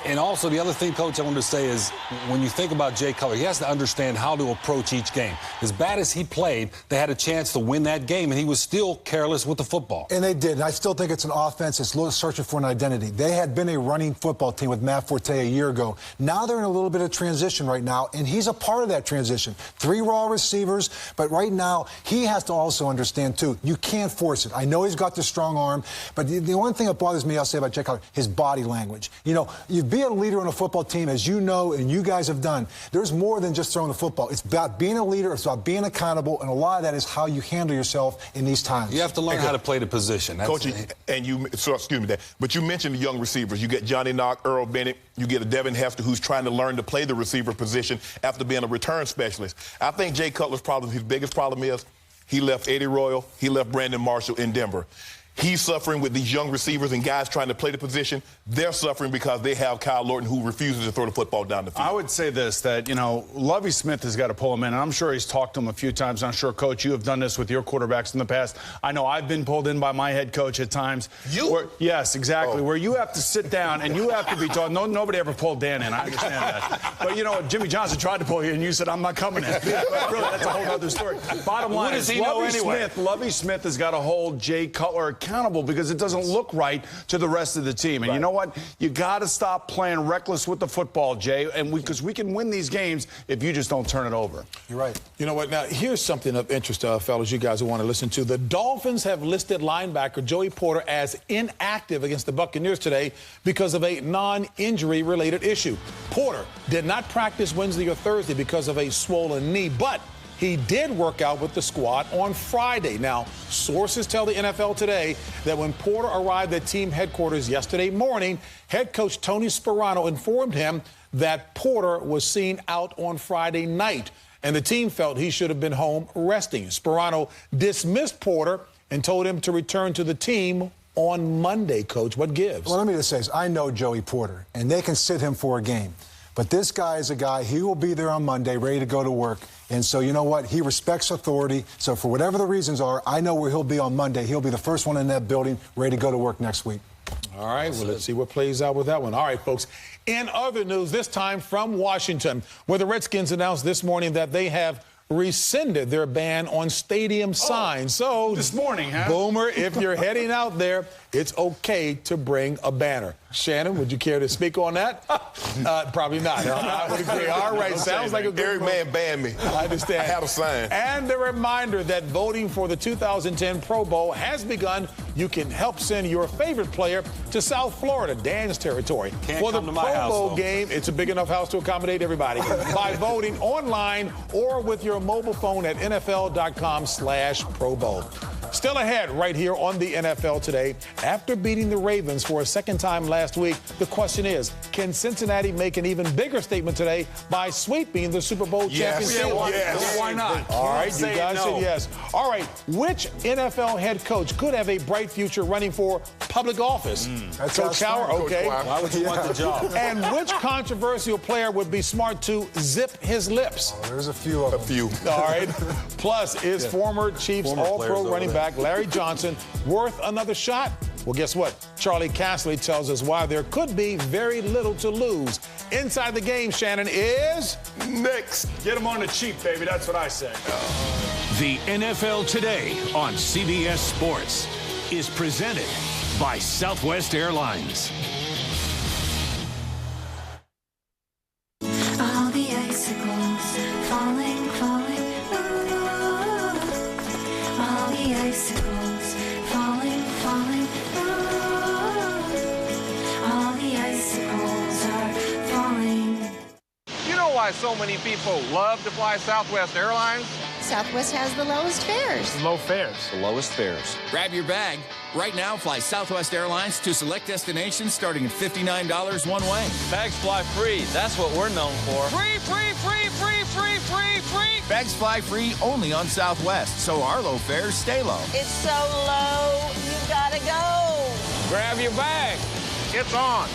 S2: And also, the other thing, Coach, I wanted to say is when you think about Jay Cutler, he has to understand how to approach each game. As bad as he played, they had a chance to win that game, and he was still careless with the football.
S11: And they did. And I still think it's an offense that's searching for an identity. They had been a running football team with Matt Forte a year ago. Now they're in a little bit of transition right now, and he's a part of that transition. 3 raw receivers, but right now he has to also understand, too, you can't force it. I know he's got the strong arm, but the one thing that bothers me, I'll say about Jay Cutler, his body language. You know, you be a leader on a football team, as you know, and you guys have done. There's more than just throwing the football. It's about being a leader. It's about being accountable, and a lot of that is how you handle yourself in these times.
S2: You have to learn how to play the position.
S4: Coach, excuse me, Dad, but you mentioned the young receivers. You get Johnny Knock, Earl Bennett. You get a Devin Hester who's trying to learn to play the receiver position after being a return specialist. I think Jay Cutler's problem, his biggest problem is he left Eddie Royal, he left Brandon Marshall in Denver. He's suffering with these young receivers and guys trying to play the position. They're suffering because they have Kyle Lorton, who refuses to throw the football down the field.
S8: I would say this, that, you know, Lovie Smith has got to pull him in. And I'm sure he's talked to him a few times. I'm sure, Coach, you have done this with your quarterbacks in the past. I know I've been pulled in by my head coach at times. Yes, exactly. Where you have to sit down and you have to be taught. Nobody ever pulled Dan in. I understand that. But, you know, Jimmy Johnson tried to pull you in. You said, I'm not coming in. But really, that's a whole other story. Bottom line is Lovie Smith has got to hold Jay Cutler accountable because it doesn't look right to the rest of the team. And you know what? You got to stop playing reckless with the football, Jay, and because we can win these games if you just don't turn it over.
S11: You're right.
S1: You know what? Now, here's something of interest, fellas, you guys who want to listen to. The Dolphins have listed linebacker Joey Porter as inactive against the Buccaneers today because of a non-injury related issue. Porter did not practice Wednesday or Thursday because of a swollen knee, but he did work out with the squad on Friday. Now, sources tell the NFL today that when Porter arrived at team headquarters yesterday morning, head coach Tony Sparano informed him that Porter was seen out on Friday night, and the team felt he should have been home resting. Sparano dismissed Porter and told him to return to the team on Monday. Coach, what gives?
S11: Well, let me just say this. I know Joey Porter, and they can sit him for a game. But this guy is a guy, he will be there on Monday, ready to go to work. And so, you know what? He respects authority. So for whatever the reasons are, I know where he'll be on Monday. He'll be the first one in that building, ready to go to work next week.
S1: All right, well, let's see what plays out with that one. All right, folks. In other news, this time from Washington, where the Redskins announced this morning that they have rescinded their ban on stadium signs. So
S8: this morning, huh?
S1: Boomer, if you're heading out there, it's okay to bring a banner. Shannon, would you care to speak on that? Probably not. I would agree. All right, sounds like a good
S4: Eric Mann banned me.
S1: I understand.
S4: I had a sign.
S1: And a reminder that voting for the 2010 Pro Bowl has begun. You can help send your favorite player to South Florida, Dan's territory. For the Pro Bowl game, it's a big enough house to accommodate everybody. By voting online or with your mobile phone at NFL.com/Pro Bowl. Still ahead right here on the NFL Today. After beating the Ravens for a second time last week, the question is, can Cincinnati make an even bigger statement today by sweeping the Super Bowl champions?
S8: Yes. Why not?
S1: All right, you guys said yes. All right, which NFL head coach could have a bright future running for public office?
S11: That's
S1: Coach Howard, okay.
S2: Why would you want the job?
S1: And which controversial player would be smart to zip his lips?
S11: Oh, there's a few of them.
S4: A few.
S1: All right. Plus, is former Chiefs All-Pro running back Larry Johnson worth another shot? Well, guess what? Charlie Casserly tells us why there could be very little to lose. Inside the Game, Shannon, is
S8: next. Get him on the cheap, baby. That's what I say.
S6: The NFL Today on CBS Sports is presented by Southwest Airlines.
S23: All the icicles falling, falling. Ooh. All the icicles falling, falling. Ooh. All the icicles are falling.
S5: You know why so many people love to fly Southwest Airlines?
S3: Southwest has the lowest fares.
S7: Low fares.
S12: The lowest fares.
S18: Grab your bag. Right now, fly Southwest Airlines to select destinations starting at $59 one way.
S12: Bags fly free. That's what we're known for.
S18: Free, free, free, free, free, free, free. Bags fly free only on Southwest, so our low fares stay low.
S3: It's so low, you gotta go.
S7: Grab your bag. It's on.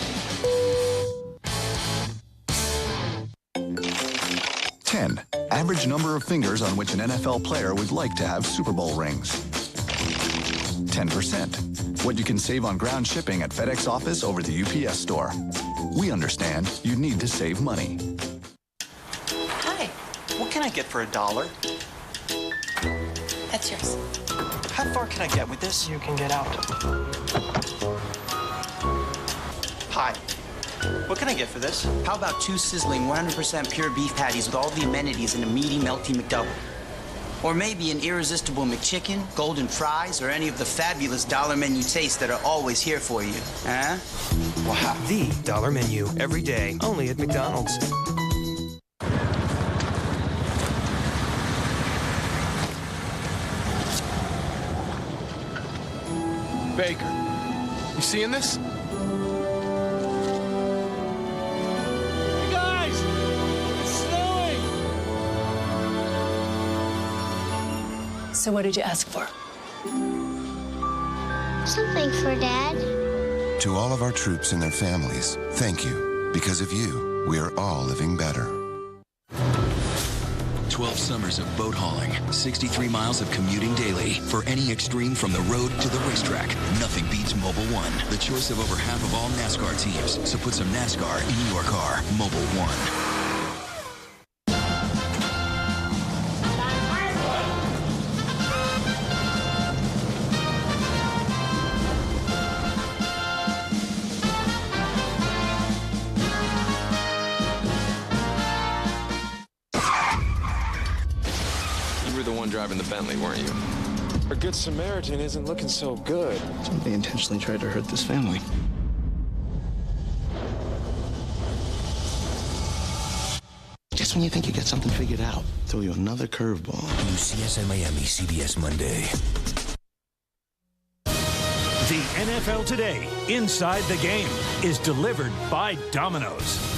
S20: 10. Average number of fingers on which an NFL player would like to have Super Bowl rings. 10%. What you can save on ground shipping at FedEx office over the UPS store. We understand you need to save money.
S25: Hi. What can I get for $1?
S3: That's yours.
S25: How far can I get with this?
S7: You can get out.
S25: Hi. What can I get for this?
S26: How about 2 sizzling 100% pure beef patties with all the amenities in a meaty, melty McDouble? Or maybe an irresistible McChicken, golden fries, or any of the fabulous dollar menu tastes that are always here for you. Huh?
S27: Wow. The dollar menu. Every day. Only at McDonald's.
S7: Baker, you seeing this? Hey guys, it's snowing.
S28: So what did you ask for?
S23: Something for Dad.
S31: To all of our troops and their families, thank you. Because of you, we are all living better.
S13: 12 summers of boat hauling, 63 miles of commuting daily. For any extreme from the road to the racetrack, nothing beats Mobil 1. The choice of over half of all NASCAR teams. So put some NASCAR in your car. Mobil 1.
S10: Driving the Bentley, weren't you?
S7: A good Samaritan isn't looking so good.
S29: Somebody intentionally tried to hurt this family. Just when you think you got something figured out, throw you another curveball.
S30: New CSN Miami, CBS Monday.
S31: The NFL Today Inside the Game is delivered by Domino's.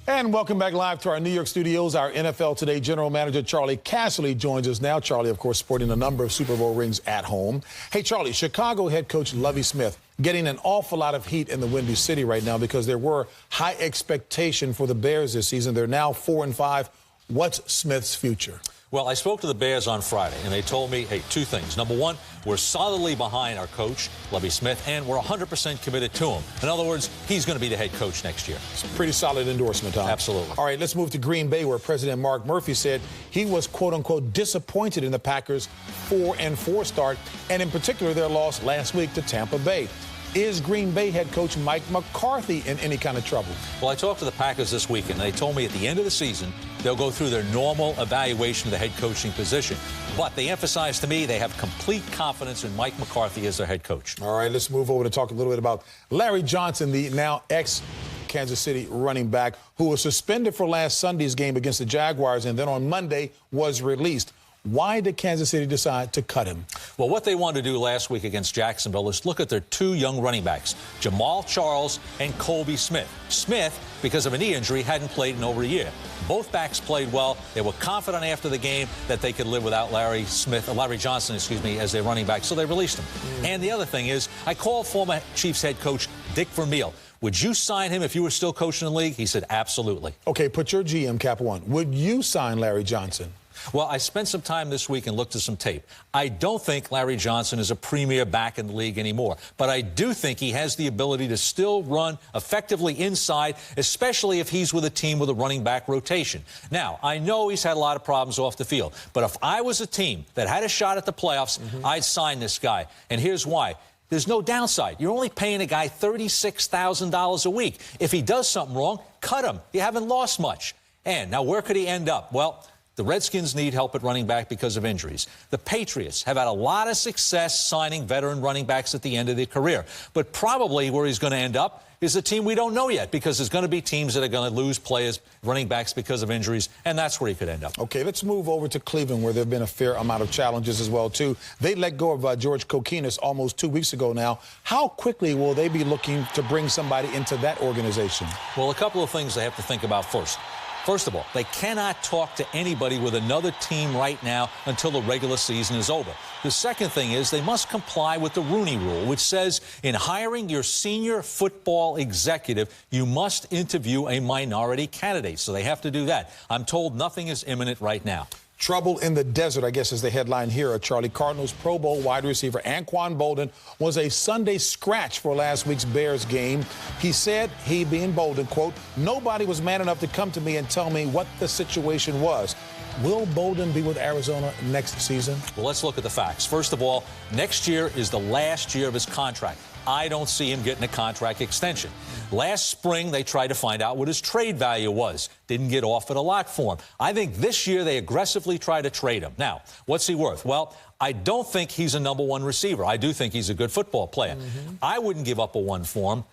S1: And welcome back live to our New York studios. Our NFL Today general manager, Charlie Casserly, joins us now. Charlie, of course, sporting a number of Super Bowl rings at home. Hey, Charlie, Chicago head coach Lovie Smith getting an awful lot of heat in the Windy City right now because there were high expectations for the Bears this season. They're now 4-5. What's Smith's future?
S32: Well, I spoke to the Bears on Friday, and they told me, hey, 2 things. Number 1, we're solidly behind our coach, Lovie Smith, and we're 100% committed to him. In other words, he's going to be the head coach next year.
S1: It's a pretty solid endorsement, Tom.
S32: Absolutely.
S1: All right, let's move to Green Bay, where President Mark Murphy said he was, quote-unquote, disappointed in the Packers' 4-4 start, and in particular their loss last week to Tampa Bay. Is Green Bay head coach Mike McCarthy in any kind of trouble?
S32: Well, I talked to the Packers this weekend, and they told me at the end of the season they'll go through their normal evaluation of the head coaching position. But they emphasized to me they have complete confidence in Mike McCarthy as their head coach.
S1: All right, let's move over to talk a little bit about Larry Johnson, the now ex-Kansas City running back, who was suspended for last Sunday's game against the Jaguars and then on Monday was released. Why did Kansas City decide to cut him?
S32: Well, what they wanted to do last week against Jacksonville is look at their 2 young running backs, Jamal Charles and Colby Smith. Smith, because of a knee injury, hadn't played in over a year. Both backs played well. They were confident after the game that they could live without Larry Johnson, as their running back, so they released him. And the other thing is, I called former Chiefs head coach Dick Vermeil. Would you sign him if you were still coaching the league? He said, absolutely.
S1: Okay, put your GM cap on. Would you sign Larry Johnson?
S32: Well, I spent some time this week and looked at some tape. I don't think Larry Johnson is a premier back in the league anymore, but I do think he has the ability to still run effectively inside, especially if he's with a team with a running back rotation. Now, I know he's had a lot of problems off the field, but if I was a team that had a shot at the playoffs, I'd sign this guy. And here's why. There's no downside. You're only paying a guy $36,000 a week. If he does something wrong, cut him. You haven't lost much. And now where could he end up? Well, The Redskins need help at running back because of injuries. The Patriots have had a lot of success signing veteran running backs at the end of their career. But probably where he's going to end up is a team we don't know yet, because there's going to be teams that are going to lose players, running backs, because of injuries, and that's where he could end up.
S1: Okay, let's move over to Cleveland, where there have been a fair amount of challenges as well, too. They let go of George Kokinis almost 2 weeks ago now. How quickly will they be looking to bring somebody into that organization?
S32: Well, a couple of things they have to think about first. First of all, they cannot talk to anybody with another team right now until the regular season is over. The second thing is they must comply with the Rooney Rule, which says in hiring your senior football executive, you must interview a minority candidate. So they have to do that. I'm told nothing is imminent right now.
S1: Trouble in the desert, I guess, is the headline here. Charlie, Cardinals Pro Bowl wide receiver Anquan Bolden was a Sunday scratch for last week's Bears game. He said, he being Bolden, quote, nobody was man enough to come to me and tell me what the situation was. Will Bolden be with Arizona next season?
S32: Well, let's look at the facts. First of all, next year is the last year of his contract. I don't see him getting a contract extension. Last spring, they tried to find out what his trade value was. Didn't get offered a lot for him. I think this year they aggressively try to trade him. Now, what's he worth? Well, I don't think he's a #1 receiver. I do think he's a good football player. I wouldn't give up a 1 for him.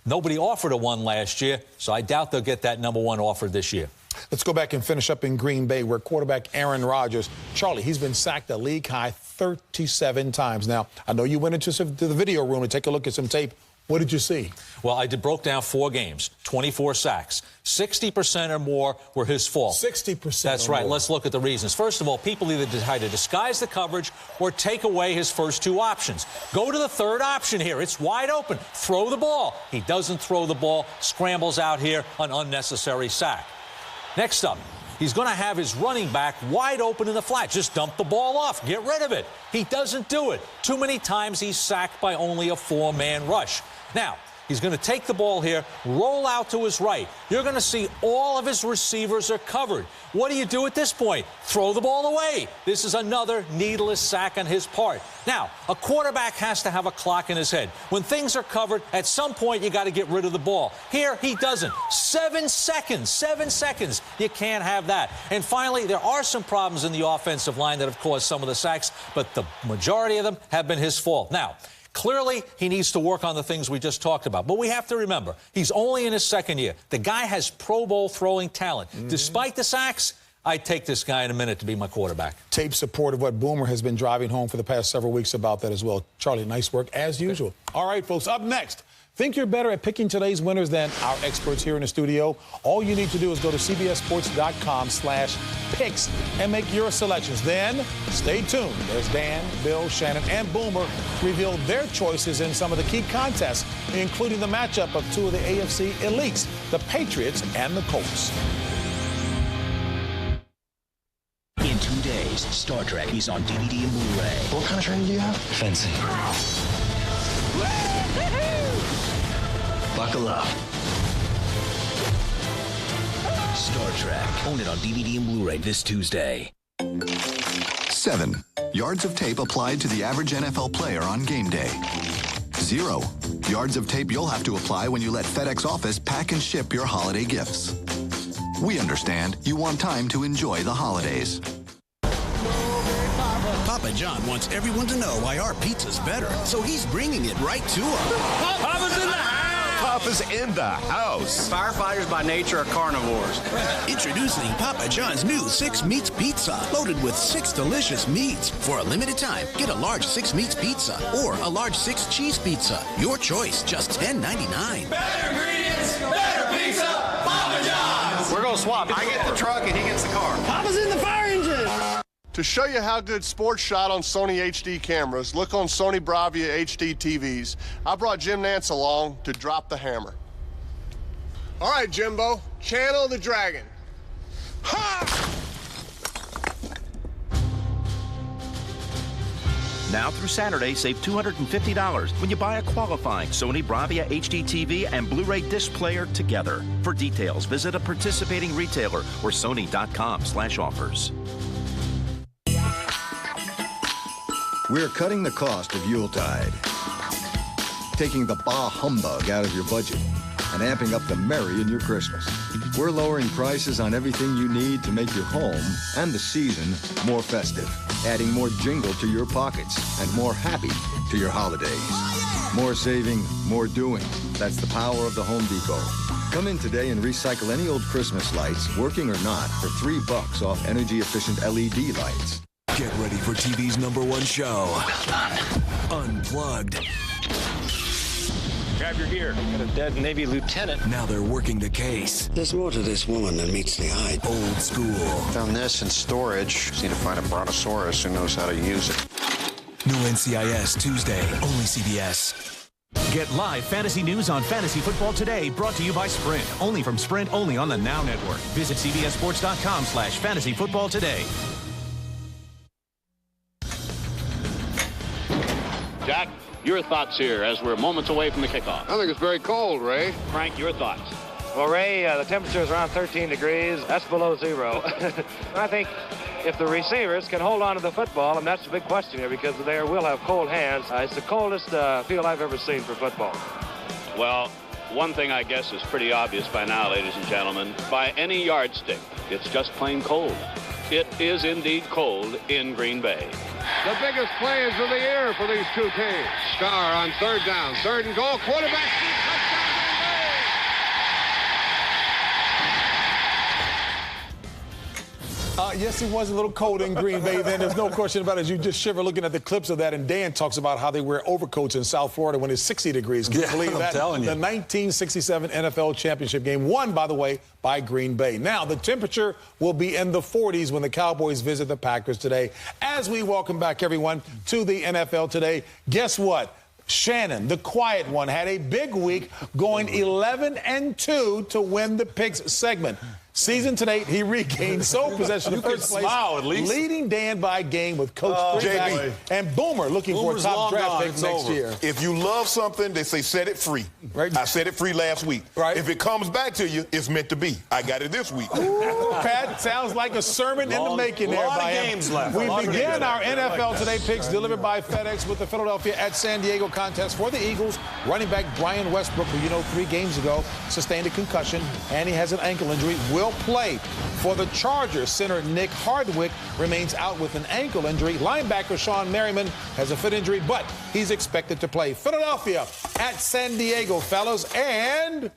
S32: Nobody offered a 1 last year, so I doubt they'll get that #1 offer this year.
S1: Let's go back and finish up in Green Bay, where quarterback Aaron Rodgers, Charlie, he's been sacked a league-high 37 times. Now, I know you went into the video room to take a look at some tape. What did you see?
S32: Well, I broke down 4 games, 24 sacks. 60% or more were his fault.
S1: 60%.
S32: That's right. Let's look at the reasons. First of all, people either try to disguise the coverage or take away his first 2 options. Go to the third option here. It's wide open. Throw the ball. He doesn't throw the ball, scrambles out here, an unnecessary sack. Next up, he's going to have his running back wide open in the flat. Just dump the ball off. Get rid of it. He doesn't do it. Too many times he's sacked by only a 4-man rush. Now, he's going to take the ball here, roll out to his right. You're going to see all of his receivers are covered. What do you do at this point? Throw the ball away. This is another needless sack on his part. Now, a quarterback has to have a clock in his head. When things are covered, at some point you got to get rid of the ball. Here, he doesn't. 7 seconds. 7 seconds. You can't have that. And finally, there are some problems in the offensive line that have caused some of the sacks, but the majority of them have been his fault. Now, clearly, he needs to work on the things we just talked about. But we have to remember, he's only in his 2nd year. The guy has Pro Bowl throwing talent. Despite the sacks, I'd take this guy in a minute to be my quarterback.
S1: Tape support of what Boomer has been driving home for the past several weeks about that as well. Charlie, nice work as usual. All right, folks, up next. Think you're better at picking today's winners than our experts here in the studio? All you need to do is go to cbssports.com/picks and make your selections. Then stay tuned as Dan, Bill, Shannon, and Boomer reveal their choices in some of the key contests, including the matchup of 2 of the AFC elites, the Patriots and the Colts.
S2: In 2 days, Star Trek is on DVD and Blu-ray.
S29: What kind of training do you have?
S2: Fencing. Buckle up. Star Trek. Own it on DVD and Blu-ray this Tuesday.
S20: 7 yards of tape applied to the average NFL player on game day. 0 yards of tape you'll have to apply when you let FedEx Office pack and ship your holiday gifts. We understand you want time to enjoy the holidays.
S4: Papa John wants everyone to know why our pizza's better, so he's bringing it right to them.
S9: Papa's in the house! Papa's in the house.
S12: Firefighters by nature are carnivores.
S4: Introducing Papa John's new 6 Meats Pizza, loaded with 6 delicious meats. For a limited time, get a large 6 Meats Pizza or a large 6 Cheese Pizza. Your choice, just $10.99.
S9: Better ingredients, better pizza, Papa John's!
S12: We're going to swap. I get the truck and he gets the car.
S9: Papa's in the fire engine!
S11: To show you how good sports shot on Sony HD cameras, look on Sony Bravia HD TVs. I brought Jim Nance along to drop the hammer. All right, Jimbo, channel the dragon. Ha!
S14: Now through Saturday, save $250 when you buy a qualifying Sony Bravia HD TV and Blu-ray disc player together. For details, visit a participating retailer or sony.com/offers.
S15: We're cutting the cost of Yuletide, taking the bah humbug out of your budget, and amping up the merry in your Christmas. We're lowering prices on everything you need to make your home and the season more festive, adding more jingle to your pockets and more happy to your holidays. More saving, more doing. That's the power of the Home Depot. Come in today and recycle any old Christmas lights, working or not, for $3 off energy-efficient LED lights.
S30: Get ready for TV's #1 show.
S13: Well done.
S30: Unplugged.
S12: Grab your gear. Got a dead Navy lieutenant.
S30: Now they're working the case.
S29: There's more to this woman than meets the eye.
S30: Old school.
S12: Found this in storage. Just need to find a brontosaurus who knows how to use it.
S30: New NCIS Tuesday, only CBS.
S3: Get live fantasy news on Fantasy Football Today, brought to you by Sprint. Only from Sprint, only on the Now Network. Visit cbssports.com/fantasyfootballtoday.
S5: Jack, your thoughts here as we're moments away from the kickoff.
S11: I think it's very cold, Ray.
S5: Frank, your thoughts?
S6: Well, Ray, the temperature is around 13 degrees. That's below zero. I think if the receivers can hold on to the football, and that's the big question here because they will have cold hands. It's the coldest field I've ever seen for football.
S5: Well, one thing I guess is pretty obvious by now, ladies and gentlemen. By any yardstick, it's just plain cold. It is indeed cold in Green Bay.
S11: The biggest plays of the year for these two teams. Starr on third down, 3rd and goal. Quarterback sneak, touchdown Green Bay.
S1: Yes, it was a little cold in Green Bay then. There's no question about it. You just shiver looking at the clips of that. And Dan talks about how they wear overcoats in South Florida when it's 60 degrees. Can you believe that?
S10: I'm telling you.
S1: The 1967 NFL championship game, won, by the way, by Green Bay. Now, the temperature will be in the 40s when the Cowboys visit the Packers today. As we welcome back everyone to the NFL today, guess what? Shannon, the quiet one, had a big week, going 11-2 to win the Picks segment. Season to date, he regained sole possession of first place,
S10: at least.
S1: leading Dan by a game with Coach JB and Boomer looking for a top draft pick next year.
S8: If you love something, they say set it free.
S1: Right.
S8: I set it free last week.
S1: Right.
S8: If it comes back to you, it's meant to be. I got it this week.
S1: Ooh, Pat, sounds like a sermon in the making there by him. We begin our NFL Today picks delivered by FedEx with the Philadelphia at San Diego contest for the Eagles. Running back Brian Westbrook, who 3 games ago sustained a concussion and he has an ankle injury, will play. For the Chargers, center Nick Hardwick remains out with an ankle injury. Linebacker Sean Merriman has a foot injury, but he's expected to play. Philadelphia at San Diego, fellas, and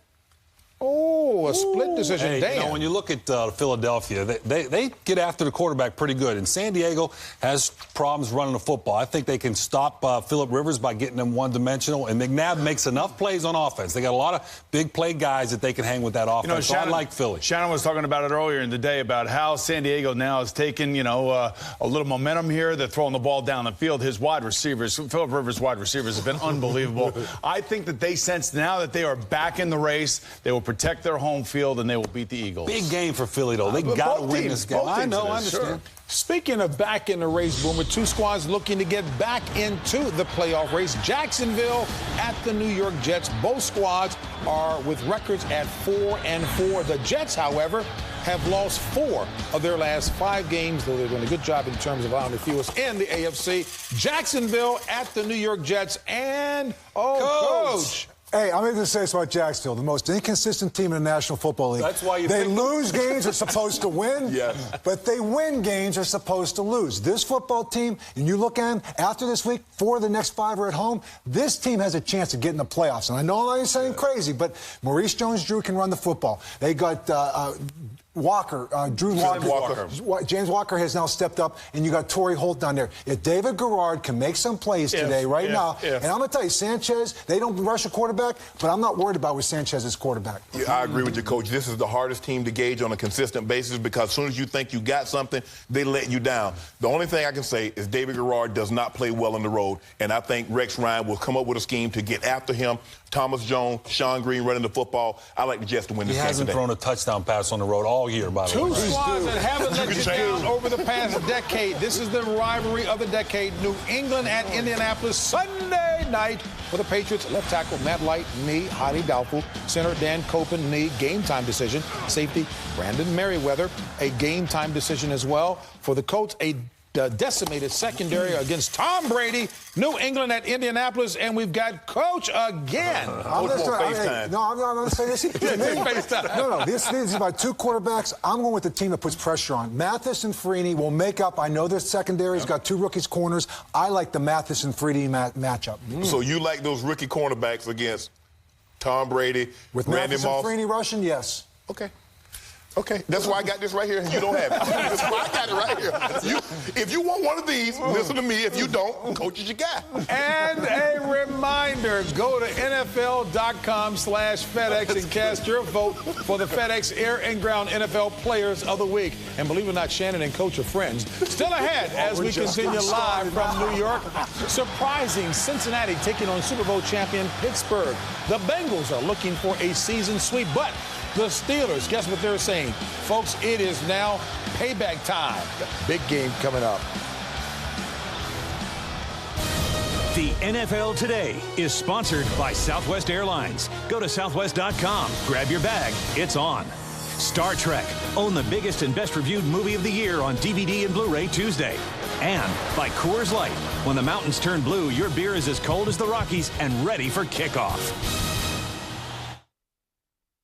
S1: a split decision.
S10: Hey,
S1: Dan.
S10: when you look at Philadelphia, they get after the quarterback pretty good. And San Diego has problems running the football. I think they can stop Phillip Rivers by getting them one-dimensional. And McNabb makes enough plays on offense. They got a lot of big play guys that they can hang with that offense. So I like Philly.
S16: Shannon was talking about it earlier in the day about how San Diego now has taken, a little momentum here. They're throwing the ball down the field. His wide receivers, Phillip Rivers' wide receivers, have been unbelievable. I think that they sense now that they are back in the race. They will protect their home field, and they will beat the Eagles.
S10: Big game for Philly, though. They got to win this game. I know, I understand.
S1: Sure. Speaking of back in the race, Boomer, 2 squads looking to get back into the playoff race. Jacksonville at the New York Jets. Both squads are with records at 4-4. The Jets, however, have lost 4 of their last 5 games, though they're doing a good job in terms of allowing the fewest in the AFC. Jacksonville at the New York Jets, and Coach.
S17: Hey, I'm going to say this about Jacksonville, the most inconsistent team in the National Football League.
S10: That's why
S17: they lose games they're supposed to win,
S8: yes.
S17: But they win games they're supposed to lose. This football team, and you look at them after this week, 4 of the next 5 are at home. This team has a chance to get in the playoffs. And I know I ain't saying crazy, but Maurice Jones-Drew can run the football. They got James Walker has now stepped up, and you got Torrey Holt down there. If David Garrard can make some plays today, now, and I'm going to tell you, Sanchez, they don't rush a quarterback, but I'm not worried about with Sanchez's quarterback.
S8: Yeah, I agree with you, Coach. This is the hardest team to gauge on a consistent basis because as soon as you think you got something, they let you down. The only thing I can say is David Garrard does not play well on the road, and I think Rex Ryan will come up with a scheme to get after him. Thomas Jones, Sean Green running the football. I like the Jets to win this game today. He hasn't
S10: thrown a touchdown pass on the road all year, by the way.
S1: 2 squads that haven't let you down over the past decade. This is the rivalry of the decade. New England at Indianapolis Sunday night for the Patriots. Left tackle Matt Light, knee, highly doubtful. Center Dan Copen, knee, game time decision. Safety Brandon Merriweather, a game time decision as well. For the Colts, a decimated secondary against Tom Brady, New England at Indianapolis, and we've got Coach again.
S17: I'm going to say this. No, this is about two quarterbacks. I'm going with the team that puts pressure on. Mathis and Freeney will make up. I know their secondary's got two rookies corners. I like the Mathis and Freeney matchup.
S8: So you like those rookie cornerbacks against Tom Brady,
S17: with
S8: Randy
S17: Mathis
S8: Moss?
S17: And Freeney rushing, yes.
S8: Okay, that's why I got this right here and you don't have it. That's why I got it right here. If you want one of these, listen to me. If you don't, Coach is your guy.
S1: And a reminder, go to NFL.com/FedEx and cast your vote for the FedEx Air and Ground NFL Players of the Week. And believe it or not, Shannon and Coach are friends. Still ahead as we continue live from New York. Surprising Cincinnati taking on Super Bowl champion Pittsburgh. The Bengals are looking for a season sweep, but the Steelers, guess what they're saying? Folks, it is now payback time. Big game coming up.
S3: The NFL Today is sponsored by Southwest Airlines. Go to southwest.com, grab your bag, it's on. Star Trek, own the biggest and best reviewed movie of the year on DVD and Blu-ray Tuesday. And by Coors Light, when the mountains turn blue, your beer is as cold as the Rockies and ready for kickoff.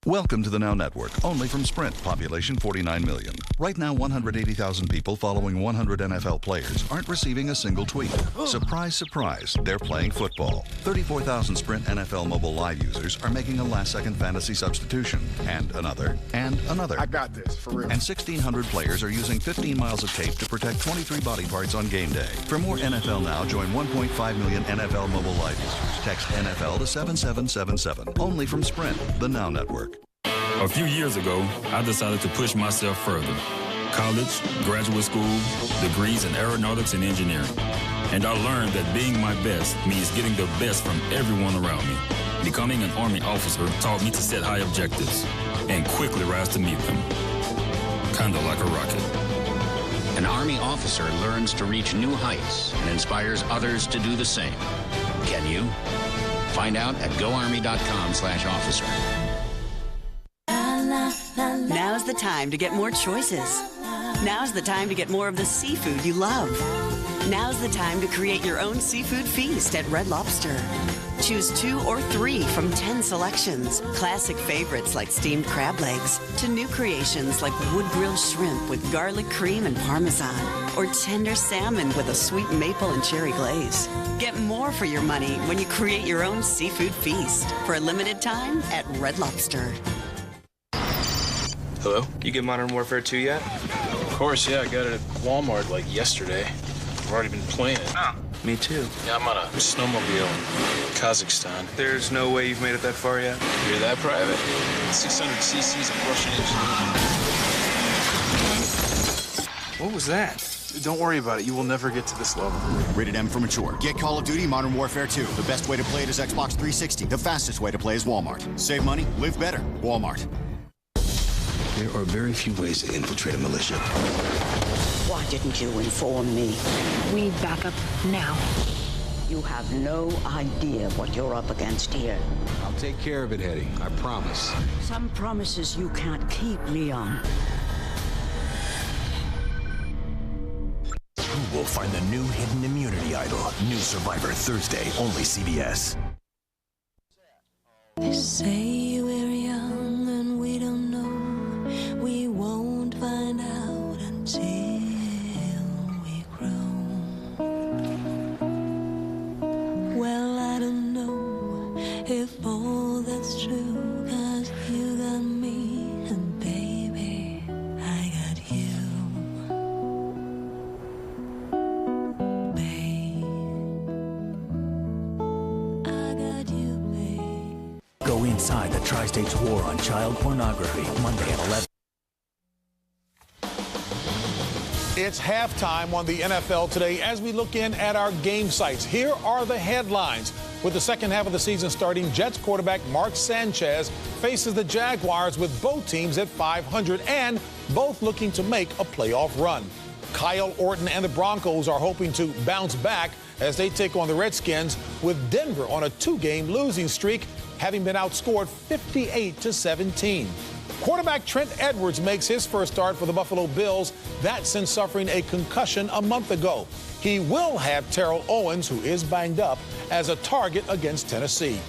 S7: Welcome to the Now Network, only from Sprint, population 49 million. Right now, 180,000 people following 100 NFL players aren't receiving a single tweet. Surprise, surprise, they're playing football. 34,000 Sprint NFL mobile live users are making a last-second fantasy substitution. And another, and another.
S11: I got this, for real.
S7: And 1,600 players are using 15 miles of tape to protect 23 body parts on game day. For more NFL Now, join 1.5 million NFL mobile live users. Text NFL to 7777. Only from Sprint, the Now Network.
S18: A few years ago, I decided to push myself further. College, graduate school, degrees in aeronautics and engineering. And I learned that being my best means getting the best from everyone around me. Becoming an Army officer taught me to set high objectives and quickly rise to meet them. Kinda like a rocket.
S19: An Army officer learns to reach new heights and inspires others to do the same. Can you? Find out at goarmy.com/officer.
S21: Now's the time to get more choices. Now's the time to get more of the seafood you love. Now's the time to create your own seafood feast at Red Lobster. Choose 2 or 3 from 10 selections. Classic favorites like steamed crab legs to new creations like wood-grilled shrimp with garlic cream and Parmesan, or tender salmon with a sweet maple and cherry glaze. Get more for your money when you create your own seafood feast for a limited time at Red Lobster.
S22: Hello? You get Modern Warfare 2 yet? Of course, yeah. I got it at Walmart like yesterday. I've already been playing it. Oh, me too. Yeah, I'm on a snowmobile in Kazakhstan. There's no way you've made it that far yet? You're that private? 600 cc's of Russian engine. What was that? Don't worry about it. You will never get to this level.
S23: Rated M for mature. Get Call of Duty Modern Warfare 2. The best way to play it is Xbox 360. The fastest way to play is Walmart. Save money, live better. Walmart.
S29: There are very few ways to infiltrate a militia.
S24: Why didn't you inform me?
S25: We need backup now.
S24: You have no idea what you're up against here.
S26: I'll take care of it, Hetty. I promise.
S24: Some promises you can't keep, Leon.
S2: Who will find the new hidden immunity idol? New Survivor Thursday, only CBS.
S27: They say we're young and we don't know. We won't find out until we grow. Well, I don't know if all that's true, 'cause you got me and baby, I got you. Babe, I got you, babe.
S2: Go inside the Tri-State's war on child pornography, Monday at 11.
S1: It's halftime on the NFL Today as we look in at our game sites. Here are the headlines. With the second half of the season starting, Jets quarterback Mark Sanchez faces the Jaguars with both teams at 500 and both looking to make a playoff run. Kyle Orton and the Broncos are hoping to bounce back as they take on the Redskins, with Denver on a 2-game losing streak, having been outscored 58-17. Quarterback Trent Edwards makes his first start for the Buffalo Bills, that since suffering a concussion a month ago. He will have Terrell Owens, who is banged up, as a target against Tennessee.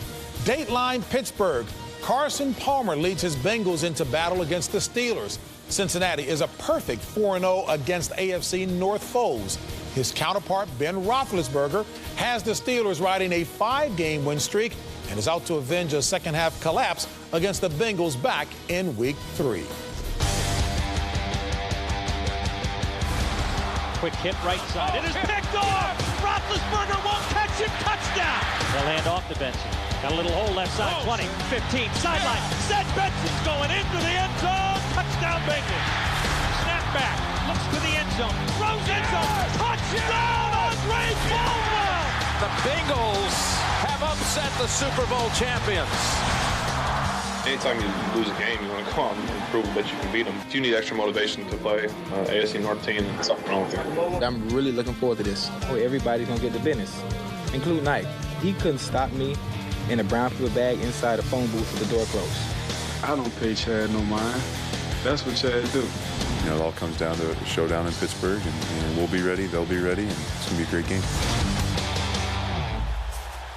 S1: Dateline Pittsburgh. Carson Palmer leads his Bengals into battle against the Steelers. Cincinnati is a perfect 4-0 against AFC North foes. His counterpart, Ben Roethlisberger, has the Steelers riding a 5-game win streak and is out to avenge a second-half collapse against the Bengals back in Week 3.
S4: Quick hit right side. It is picked off. Roethlisberger won't catch it. Touchdown. They'll hand off to Benson. Got a little hole left side. 20, 15, sideline. Set. Benson's going into the end zone. Touchdown Bengals. Snap back. Looks to the end zone. Throws end zone. Touchdown Andre Baldwin.
S6: The Bengals have upset the Super Bowl champions.
S9: Anytime you lose a game, you want to come and prove that you can beat them. If you need extra motivation to play AFC North team, there's something wrong with you.
S12: I'm really looking forward to this. Everybody's going to get the business, including Nike. He couldn't stop me in a brown paper bag inside a phone booth with the door closed.
S9: I don't pay Chad no mind. That's what Chad do.
S13: You know, it all comes down to a showdown in Pittsburgh, and we'll be ready, they'll be ready, and it's going to be a great game.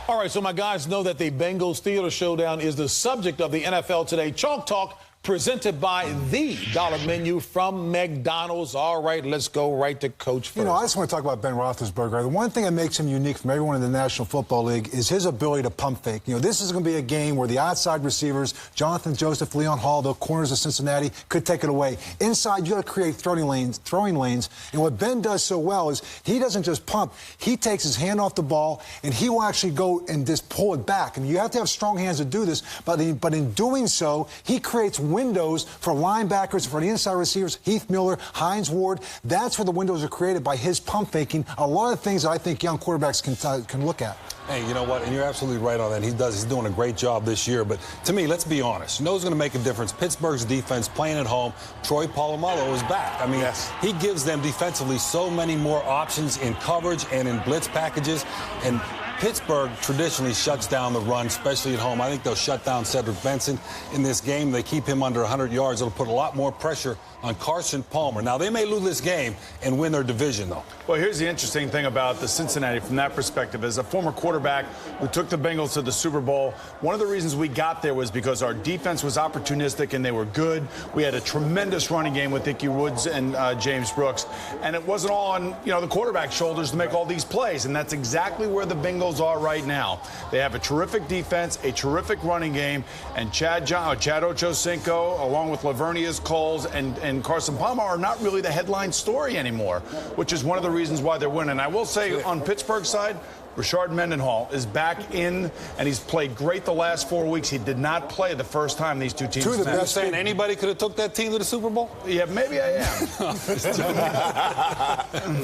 S1: All right, so my guys know that the Bengals-Steelers showdown is the subject of the NFL Today Chalk Talk, presented by the Dollar Menu from McDonald's. All right, let's go right to Coach first.
S17: You know, I just want to talk about Ben Roethlisberger. The one thing that makes him unique from everyone in the National Football League is his ability to pump fake. You know, this is going to be a game where the outside receivers, Jonathan Joseph, Leon Hall, the corners of Cincinnati, could take it away. Inside, you got to create throwing lanes. And what Ben does so well is he doesn't just pump. He takes his hand off the ball, and he will actually go and just pull it back. And you have to have strong hands to do this, but in doing so, he creates windows for linebackers, for the inside receivers, Heath Miller, Hines Ward. That's where the windows are created by his pump faking. A lot of things that I think young quarterbacks can look at.
S14: Hey, you know what? And you're absolutely right on that. He's doing a great job this year. But to me, let's be honest. You know who's going to make a difference? Pittsburgh's defense playing at home. Troy Polamalu is back. I mean, yes. He gives them defensively so many more options in coverage and in blitz packages. And Pittsburgh traditionally shuts down the run, especially at home. I think they'll shut down Cedric Benson in this game. They keep him under 100 yards. It'll put a lot more pressure on Carson Palmer. Now, they may lose this game and win their division, though.
S16: Well, here's the interesting thing about the Cincinnati from that perspective. As a former quarterback who took the Bengals to the Super Bowl, one of the reasons we got there was because our defense was opportunistic and they were good. We had a tremendous running game with Ickey Woods and James Brooks. And it wasn't all on, the quarterback's shoulders to make all these plays. And that's exactly where the Bengals are right now. They have a terrific defense, a terrific running game, and Chad Ochocinco, along with Lavernius Coles and Carson Palmer are not really the headline story anymore, which is one of the reasons why they're winning. I will say on Pittsburgh's side, Rashard Mendenhall is back in, and he's played great the last 4 weeks. He did not play the first time these two teams met.
S14: You're saying anybody could have took that team to the Super Bowl?
S16: Yeah, maybe I am.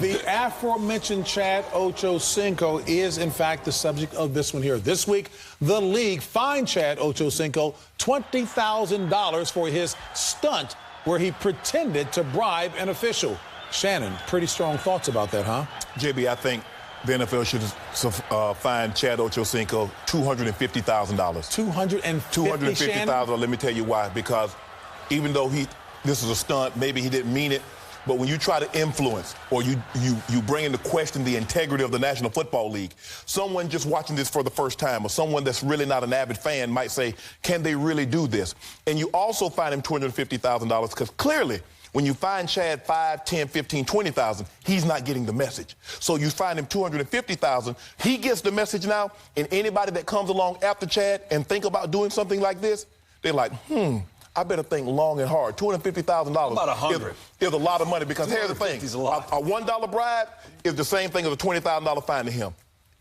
S1: The aforementioned Chad Ochocinco is, in fact, the subject of this one here. This week, the league fined Chad Ochocinco $20,000 for his stunt where he pretended to bribe an official. Shannon, pretty strong thoughts about that, huh?
S8: JB, I think the NFL should fine Chad Ochocinco $250,000. $250,000. Let me tell you why. Because even though this is a stunt, maybe he didn't mean it, but when you try to influence or you bring into question the integrity of the National Football League, someone just watching this for the first time or someone that's really not an avid fan might say, can they really do this? And you also fine him $250,000 because clearly when you find Chad 5, 10, 15, 20,000, he's not getting the message. So you find him $250,000. He gets the message now, and anybody that comes along after Chad and think about doing something like this, they're like, I better think long and hard. $250,000.
S14: About 100
S8: is a lot of money because here's the thing: a $1 bribe is the same thing as a $20,000 fine to him.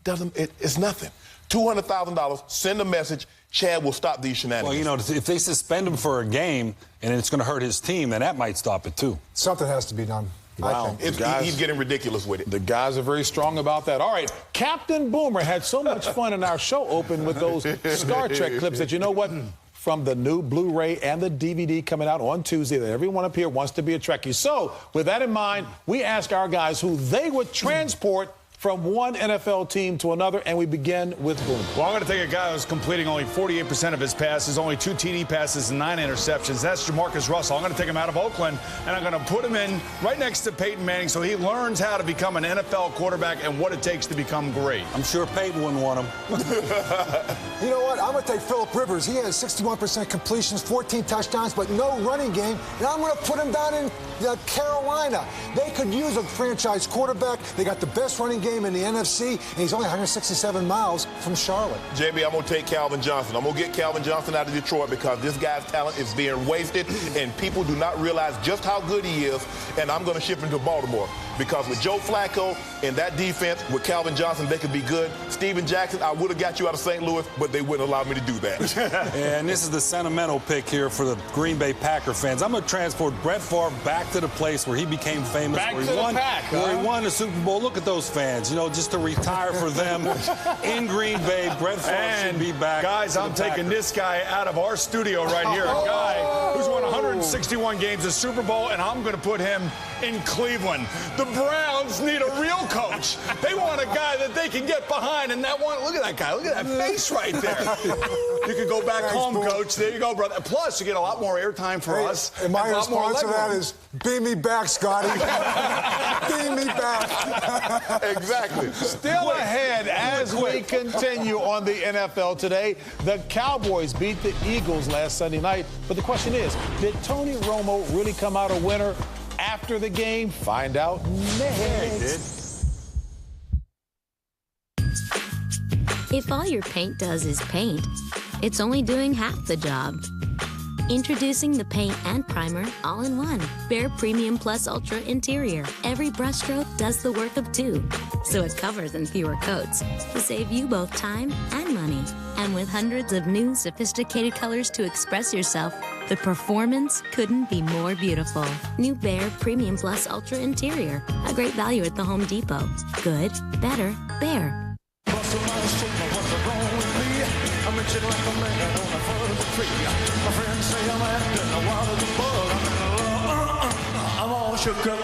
S8: It's nothing. $200,000. Send a message. Chad will stop these shenanigans.
S14: Well, if they suspend him for a game and it's going to hurt his team, then that might stop it too.
S17: Something has to be done.
S1: Wow.
S8: He's getting ridiculous with it.
S1: The guys are very strong about that. All right, Captain Boomer had so much fun in our show open with those Star Trek clips that you know what? From the new Blu-ray and the DVD coming out on Tuesday that everyone up here wants to be a Trekkie. So, with that in mind, we ask our guys who they would transport from one NFL team to another, and we begin with Boone.
S16: Well, I'm going to take a guy who's completing only 48% of his passes, only 2 TD passes and 9 interceptions. That's Jamarcus Russell. I'm going to take him out of Oakland, and I'm going to put him in right next to Peyton Manning so he learns how to become an NFL quarterback and what it takes to become great.
S14: I'm sure Peyton wouldn't want him.
S17: You know what? I'm going to take Phillip Rivers. He has 61% completions, 14 touchdowns, but no running game, and I'm going to put him down in Carolina. They could use a franchise quarterback. They got the best running game in the NFC, and he's only 167 miles from Charlotte.
S8: JB, I'm going to take Calvin Johnson. I'm going to get Calvin Johnson out of Detroit because this guy's talent is being wasted, and people do not realize just how good he is, and I'm going to ship him to Baltimore because with Joe Flacco and that defense, with Calvin Johnson, they could be good. Steven Jackson, I would have got you out of St. Louis, but they wouldn't allow me to do that.
S14: And this is the sentimental pick here for the Green Bay Packer fans. I'm going to transport Brett Favre back to the place where he became famous, where he won the Super Bowl. Look at those fans, you know, just to retire for them in Green Bay. Brett Favre should be back.
S16: Guys, I'm taking this guy out of our studio right here, a guy who's won 161 games of Super Bowl, and I'm going to put him in Cleveland. The Browns need a real coach. They want a guy that they can get behind, and that one, look at that guy. Look at that face right there. You can go back home, Coach. There you go, brother. Plus, you get a lot more airtime for us.
S17: And my response to that is, beam me back, Scotty. Beam me back.
S8: Exactly.
S1: Still ahead as we continue on the NFL today. The Cowboys beat the Eagles last Sunday night. But the question is, did Tony Romo really come out a winner after the game? Find out next.
S3: If all your paint does is paint, it's only doing half the job. Introducing the paint and primer all in one. Bare Premium Plus Ultra Interior. Every brushstroke does the work of 2, so it covers in fewer coats to save you both time and money. And with hundreds of new, sophisticated colors to express yourself, the performance couldn't be more beautiful. New Bare Premium Plus Ultra Interior. A great value at the Home Depot. Good, better, Bare.
S27: I'm all shook up.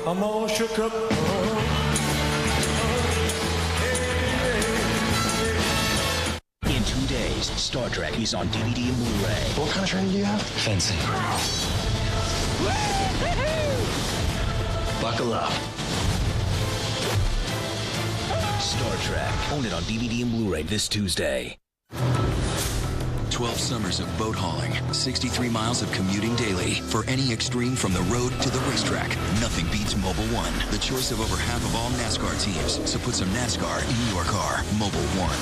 S27: I'm all shook up.
S2: In 2 days, Star Trek is on DVD and Blu-ray.
S29: What kind of training do you have?
S2: Fencing. Buckle up. Star Trek. Own it on DVD and Blu-ray this Tuesday.
S5: 12 summers of boat hauling, 63 miles of commuting daily. For any extreme from the road to the racetrack, nothing beats Mobil 1. The choice of over half of all NASCAR teams. So put some NASCAR in your car. Mobil 1.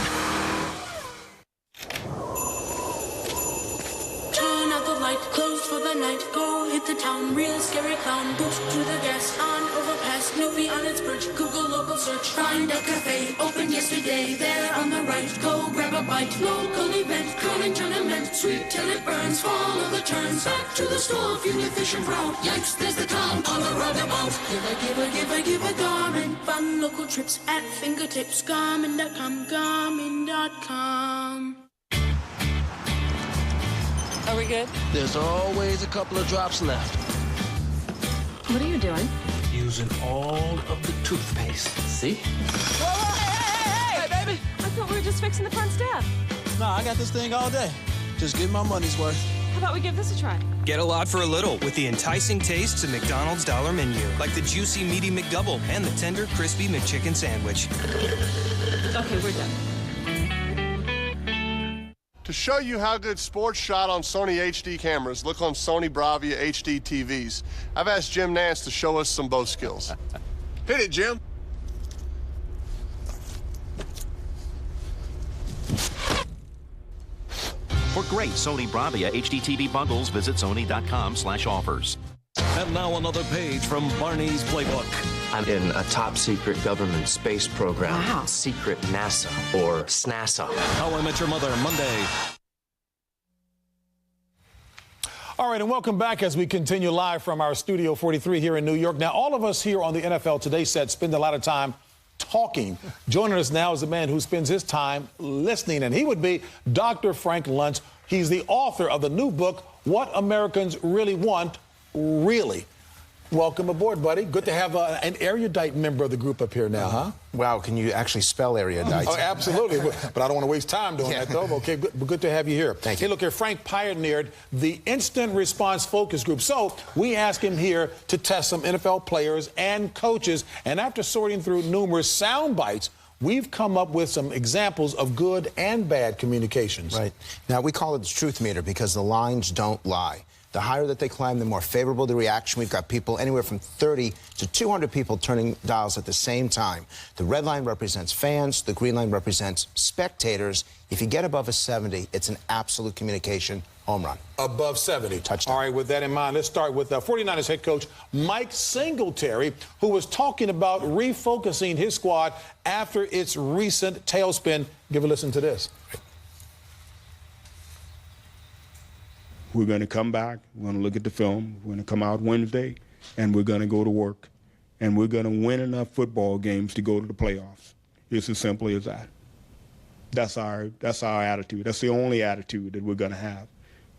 S27: Turn out the light, closed for the night. Go hit the town, real scary clown. Boot to the gas, on overpass. Movie on its perch, Google local search. Find a cafe, opened yesterday. There on the right, go grab a bite. Local event, curling tournament. Sweet till it burns, follow the turns. Back to the store, feeling fish and proud. Yikes, there's the town on the roundabout. Give a Garmin. Fun local trips at fingertips. Garmin.com, Garmin.com.
S7: Are we good?
S29: There's always a couple of drops left.
S7: What are you doing?
S29: Using all of the toothpaste. See?
S7: Hey, baby! I thought we were just fixing the front step.
S10: Nah, I got this thing all day. Just get my money's worth.
S7: How about we give this a try?
S11: Get a lot for a little with the enticing tastes of McDonald's Dollar Menu, like the juicy meaty McDouble and the tender crispy McChicken sandwich.
S7: Okay, we're done.
S15: To show you how good sports shot on Sony HD cameras, look on Sony Bravia HD TVs. I've asked Jim Nance to show us some bow skills. Hit it, Jim.
S18: For great Sony Bravia HD TV bundles, visit sony.com/offers.
S20: And now another page from Barney's Playbook.
S28: I'm in a top secret government space program. Wow. Secret NASA or SNASA.
S20: How I Met Your Mother, Monday.
S1: All right, and welcome back as we continue live from our Studio 43 here in New York. Now, all of us here on the NFL Today set spend a lot of time talking. Joining us now is a man who spends his time listening, and he would be Dr. Frank Luntz. He's the author of the new book, What Americans Really Want, Really. Welcome aboard, buddy. Good to have an erudite member of the group up here now, huh?
S29: Wow, can you actually spell erudite?
S1: Oh, absolutely. But I don't want to waste time doing that, though. Okay, good to have you here.
S29: Thank you.
S1: Hey, look here, Frank pioneered the instant response focus group. So we asked him here to test some NFL players and coaches. And after sorting through numerous sound bites, we've come up with some examples of good and bad communications.
S29: Right. Now, we call it the truth meter because the lines don't lie. The higher that they climb, the more favorable the reaction. We've got people anywhere from 30 to 200 people turning dials at the same time. The red line represents fans. The green line represents spectators. If you get above a 70, it's an absolute communication home run.
S1: Above 70.
S29: Touchdown.
S1: All right, with that in mind, let's start with 49ers head coach Mike Singletary, who was talking about refocusing his squad after its recent tailspin. Give a listen to this.
S4: We're going to come back, we're going to look at the film, we're going to come out Wednesday, and we're going to go to work. And we're going to win enough football games to go to the playoffs. It's as simple as that. That's our attitude. That's the only attitude that we're going to have.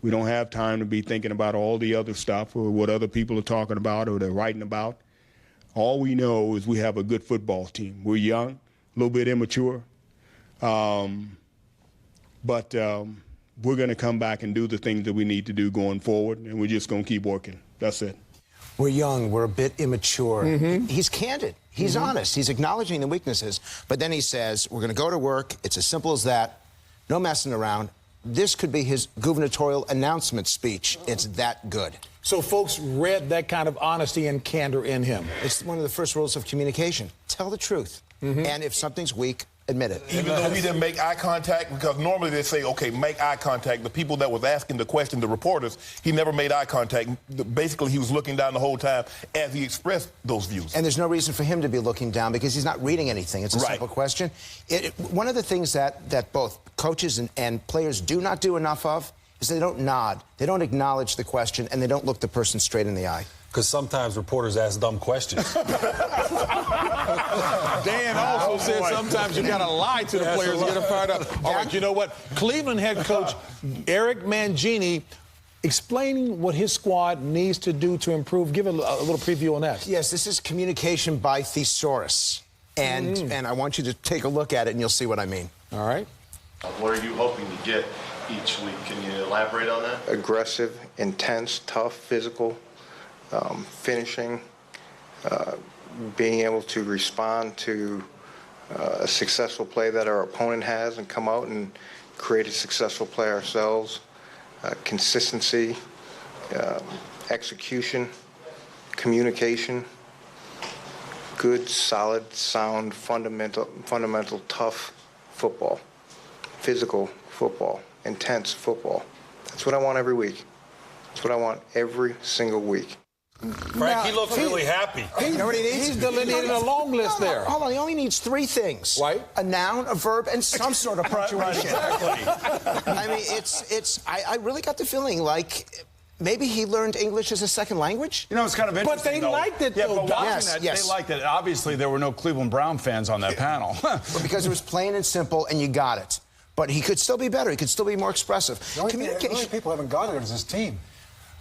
S4: We don't have time to be thinking about all the other stuff or what other people are talking about or they're writing about. All we know is we have a good football team. We're young, a little bit immature, but we're going to come back and do the things that we need to do going forward, and we're just going to keep working. That's it.
S29: We're young. We're a bit immature.
S1: Mm-hmm.
S29: He's candid. He's honest. He's acknowledging the weaknesses. But then he says, we're going to go to work. It's as simple as that. No messing around. This could be his gubernatorial announcement speech. It's that good.
S1: So folks read that kind of honesty and candor in him.
S29: It's one of the first rules of communication. Tell the truth. And if something's weak, admit it.
S8: Even though he didn't make eye contact, because normally they say, okay, make eye contact. The people that was asking the question, the reporters, he never made eye contact. Basically, he was looking down the whole time as he expressed those views.
S29: And there's no reason for him to be looking down because he's not reading anything. It's a simple question. One of the things that both coaches and players do not do enough of is they don't nod. They don't acknowledge the question, and they don't look the person straight in the eye.
S14: Because sometimes reporters ask dumb questions.
S1: Dan also said sometimes you got to lie to the players to get them fired up. All right, you know what? Cleveland head coach Eric Mangini explaining what his squad needs to do to improve. Give a little preview on that.
S29: Yes, this is communication by thesaurus. And I want you to take a look at it, and you'll see what I mean.
S1: All right.
S6: What are you hoping to get each week? Can you elaborate on that?
S19: Aggressive, intense, tough, physical. Finishing, being able to respond to a successful play that our opponent has and come out and create a successful play ourselves, consistency, execution, communication, good, solid, sound, fundamental, tough football, physical football, intense football. That's what I want every week. That's what I want every single week.
S14: Frank, he looks really happy.
S29: You know what he needs?
S1: He's delineated a long list there.
S29: Hold on, he only needs 3 things.
S1: Right.
S29: A noun, a verb, and some sort of punctuation.
S1: Exactly.
S29: I mean, I really got the feeling like maybe he learned English as a second language.
S16: You know, it's kind of interesting.
S1: But they liked it,
S16: yeah,
S1: though.
S16: But watching that, they liked it. Obviously, there were no Cleveland Brown fans on that panel.
S29: But because it was plain and simple, and you got it. But he could still be better. He could still be more expressive.
S17: The only people haven't got it is his team.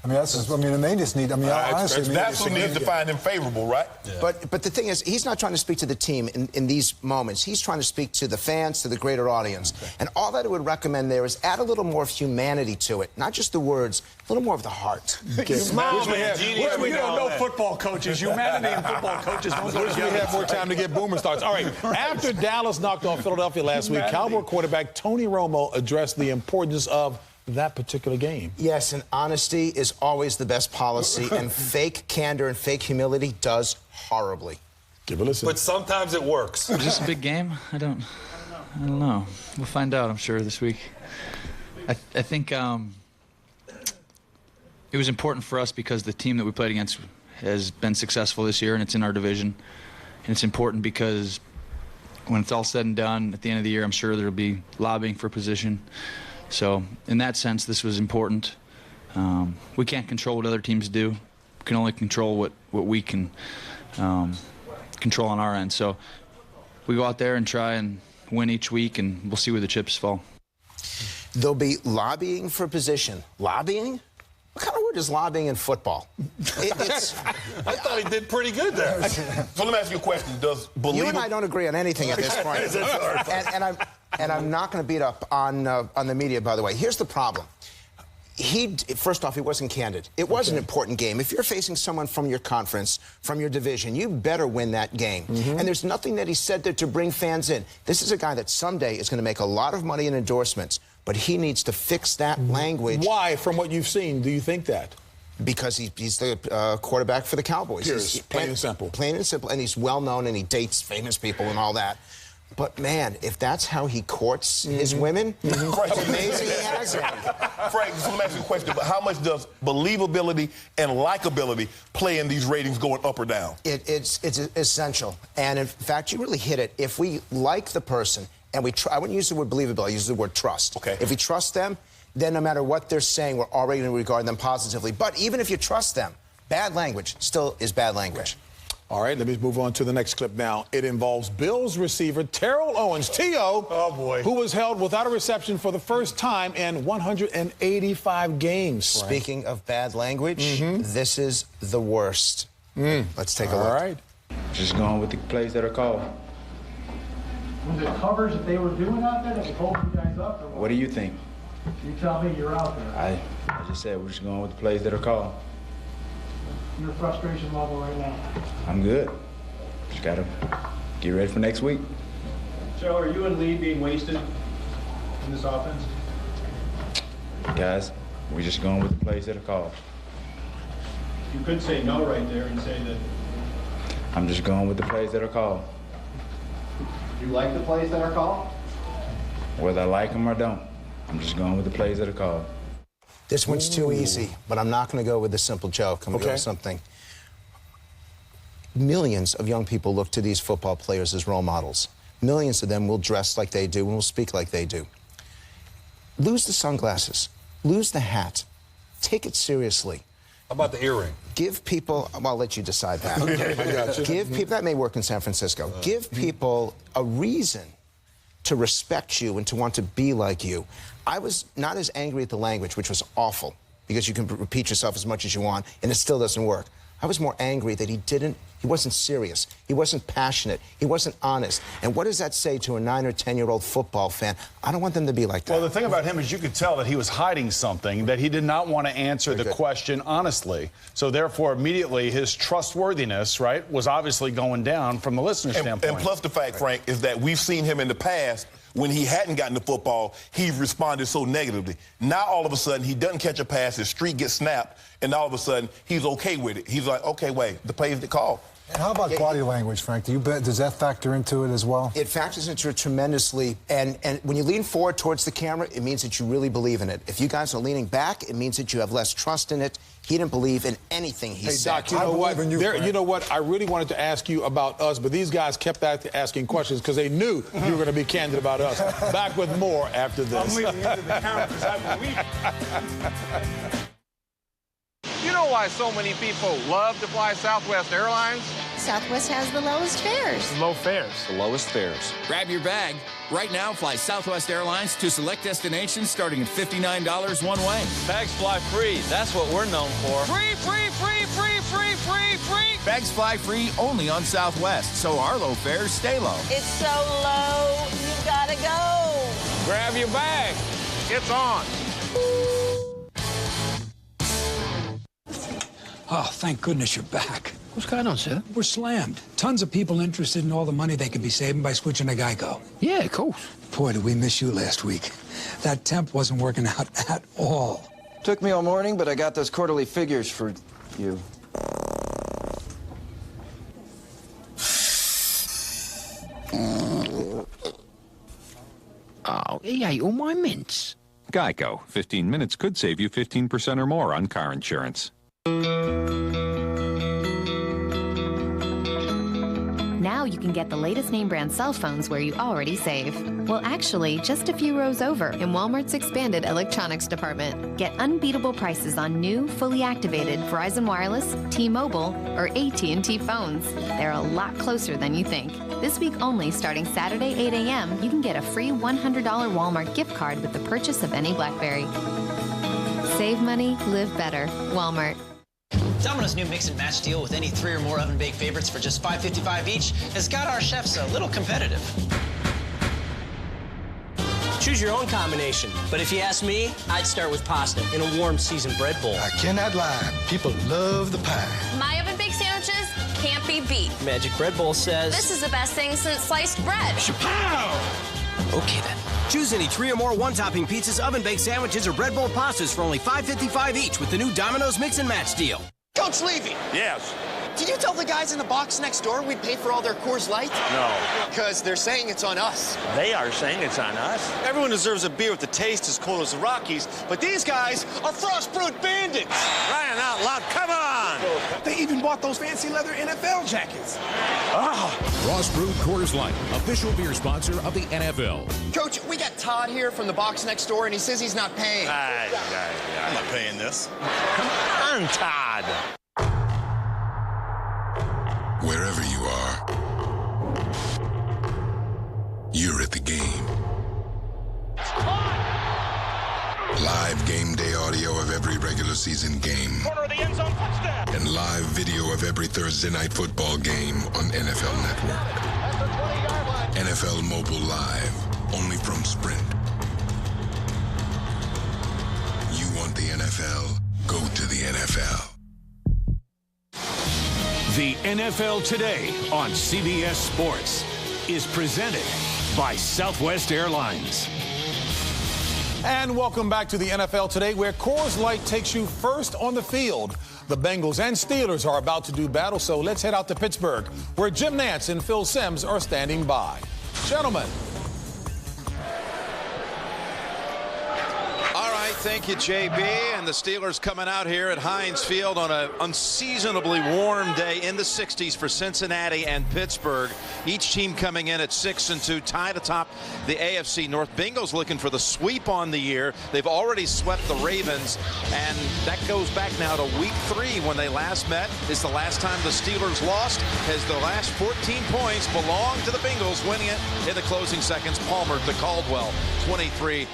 S17: I mean, and they just need. I mean, honestly,
S8: that's what needs to find him favorable, right?
S29: Yeah. But the thing is, he's not trying to speak to the team in these moments. He's trying to speak to the fans, to the greater audience. Okay. And all that I would recommend there is add a little more of humanity to it, not just the words, a little more of the heart.
S1: Okay. We don't know football coaches. Humanity and football coaches don't go together. We have more time to get Boomer starts. All right. After Dallas knocked off Philadelphia last week, Cowboy quarterback Tony Romo addressed the importance of that particular game.
S29: Yes, and honesty is always the best policy, and fake candor and fake humility does horribly.
S1: Give a listen.
S14: But sometimes it works.
S21: Is this a big game? I don't know. We'll find out, I'm sure, this week. I think it was important for us because the team that we played against has been successful this year, and it's in our division. And it's important because when it's all said and done, at the end of the year, I'm sure there'll be lobbying for position. So in that sense, this was important. We can't control what other teams do. We can only control what we can control on our end. So we go out there and try and win each week, and we'll see where the chips fall.
S29: They'll be lobbying for position. Lobbying? What kind of word is lobbying in football?
S14: I thought he did pretty good there.
S8: So let me ask you a question.
S29: You and I don't agree on anything at this point. and I'm not going to beat up on the media, by the way. Here's the problem. First off, he wasn't candid. It was an important game. If you're facing someone from your conference, from your division, you better win that game. And there's nothing that he said there to bring fans in. This is a guy that someday is going to make a lot of money in endorsements, but he needs to fix that language.
S3: Why, from what you've seen, do you think that?
S29: Because he's the quarterback for the Cowboys.
S3: He's plain and simple.
S29: Plain and simple, and he's well-known, and he dates famous people and all that. But, man, if that's how he courts his women, it's amazing he has any.
S8: Frank, so let me ask you a question. How much does believability and likability play in these ratings going up or down?
S29: It's essential. And, in fact, you really hit it. If we like the person, and I wouldn't use the word believability, I use the word trust.
S8: Okay.
S29: If we trust them, then no matter what they're saying, we're already going to regard them positively. But even if you trust them, bad language still is bad language.
S3: All right, let me move on to the next clip now. It involves Bills receiver Terrell Owens, T.O., who was held without a reception for the first time in 185 games.
S29: Speaking of bad language, this is the worst. Let's take a look.
S3: All right.
S21: Just going with the plays that are called.
S9: Was it covers that they were doing out there that was holding you guys up? Or
S21: What do you think?
S9: You tell me, you're out there.
S21: I just said we're just going with the plays that are called.
S9: Your frustration level right now?
S21: I'm good. Just got to get ready for next week.
S9: Joe, are you and Lee being wasted in this offense?
S21: Guys, we're just going with the plays that are called.
S9: You could say no right there and say that.
S21: I'm just going with the plays that are called.
S9: You like the plays that are called?
S21: Whether I like them or don't, I'm just going with the plays that are called.
S29: This one's too easy, but I'm not going to go with a simple joke. I'm going to go with something. Millions of young people look to these football players as role models. Millions of them will dress like they do and will speak like they do. Lose the sunglasses. Lose the hat. Take it seriously.
S14: How about the earring?
S29: Give people, well, I'll let you decide that.
S14: Okay, I got you.
S29: Give people, that may work in San Francisco. Give people a reason to respect you and to want to be like you. I was not as angry at the language, which was awful, because you can repeat yourself as much as you want, and it still doesn't work. I was more angry that he wasn't serious, he wasn't passionate, he wasn't honest. And what does that say to a 9 or 10-year-old football fan? I don't want them to be like that.
S16: Well, the thing about him is you could tell that he was hiding something, that he did not want to answer the question honestly. So therefore, immediately, his trustworthiness, right, was obviously going down from the listener's standpoint.
S8: And plus the fact, Frank, is that we've seen him in the past when he hadn't gotten the football, he responded so negatively. Now, all of a sudden, he doesn't catch a pass, his streak gets snapped, and all of a sudden, he's okay with it. He's like, okay, wait, the play's the call.
S17: And how about body language, Frank? Does that factor into it as well?
S29: It factors into it tremendously. And when you lean forward towards the camera, it means that you really believe in it. If you guys are leaning back, it means that you have less trust in it. He didn't believe in anything he said.
S3: Doc, you know what? You know what? I really wanted to ask you about us, but these guys kept asking questions because they knew you were going to be candid about us. Back with more after this.
S9: I'm leaning into the camera because I'm weak.
S12: You know why so many people love to fly Southwest Airlines?
S13: Southwest has the lowest fares.
S12: Low fares.
S20: The lowest fares.
S22: Grab your bag. Right now, fly Southwest Airlines to select destinations starting at $59 one way.
S23: Bags fly free. That's what we're known for.
S22: Free, free, free, free, free, free, free. Bags fly free only on Southwest, so our low fares stay low.
S13: It's so low, you gotta go.
S12: Grab your bag. It's on.
S24: Oh, thank goodness you're back.
S25: What's going on, sir?
S24: We're slammed. Tons of people interested in all the money they could be saving by switching to Geico.
S25: Yeah, of course.
S24: Boy, did we miss you last week. That temp wasn't working out at all.
S25: Took me all morning, but I got those quarterly figures for you. Oh, he ate all my mints.
S26: Geico. 15 minutes could save you 15% or more on car insurance.
S2: Now you can get the latest name brand cell phones where you already save. Well, actually, just a few rows over in Walmart's expanded electronics department. Get unbeatable prices on new, fully activated Verizon Wireless, T-Mobile, or AT&T phones. They're a lot closer than you think. This week only, starting Saturday 8 a.m., you can get a free $100 Walmart gift card with the purchase of any BlackBerry. Save money, live better. Walmart.
S5: Domino's new mix and match deal with any 3 or more oven-baked favorites for just $5.55 each has got our chefs a little competitive.
S7: Choose your own combination, but if you ask me, I'd start with pasta in a warm seasoned bread bowl.
S10: I cannot lie. People love the pie.
S11: My oven-baked sandwiches can't be beat.
S7: Magic Bread Bowl says...
S11: This is the best thing since sliced bread.
S7: Chapow!
S10: Okay, then. Choose any 3 or more one-topping pizzas, oven-baked sandwiches, or bread bowl pastas for only $5.55 each with the new Domino's Mix and Match deal.
S15: Coach Levy.
S8: Yes.
S15: Did you tell the guys in the box next door we'd pay for all their Coors Light?
S8: No.
S15: Because they're saying it's on us.
S10: They are saying it's on us.
S15: Everyone deserves a beer with the taste as cold as the Rockies, but these guys are frost-brewed bandits.
S10: Crying out loud, come on!
S15: They even bought those fancy leather NFL jackets.
S18: Frost Brewed Coors Light, official beer sponsor of the NFL.
S15: Coach, we got Todd here from the box next door, and he says he's not paying.
S10: I'm not paying this. Come on, Todd.
S27: Wherever you are, you're at the game. Live game day audio of every regular season game.
S15: Corner of the end zone, touchdown.
S27: And live video of every Thursday night football game on NFL Network. NFL Mobile Live, only from Sprint. You want the NFL? Go to the NFL.
S18: The NFL Today on CBS Sports is presented by Southwest Airlines.
S3: And welcome back to the NFL Today, where Coors Light takes you first on the field. The Bengals and Steelers are about to do battle, so let's head out to Pittsburgh, where Jim Nantz and Phil Simms are standing by. Gentlemen.
S28: Thank you, JB. And the Steelers coming out here at Heinz Field on an unseasonably warm day in the 60s for Cincinnati and Pittsburgh. Each team coming in at 6-2, tied atop the AFC North. Bengals looking for the sweep on the year. They've already swept the Ravens, and that goes back now to week 3 when they last met. Is the last time the Steelers lost, as the last 14 points belong to the Bengals, winning it in the closing seconds. Palmer to Caldwell, 23-20.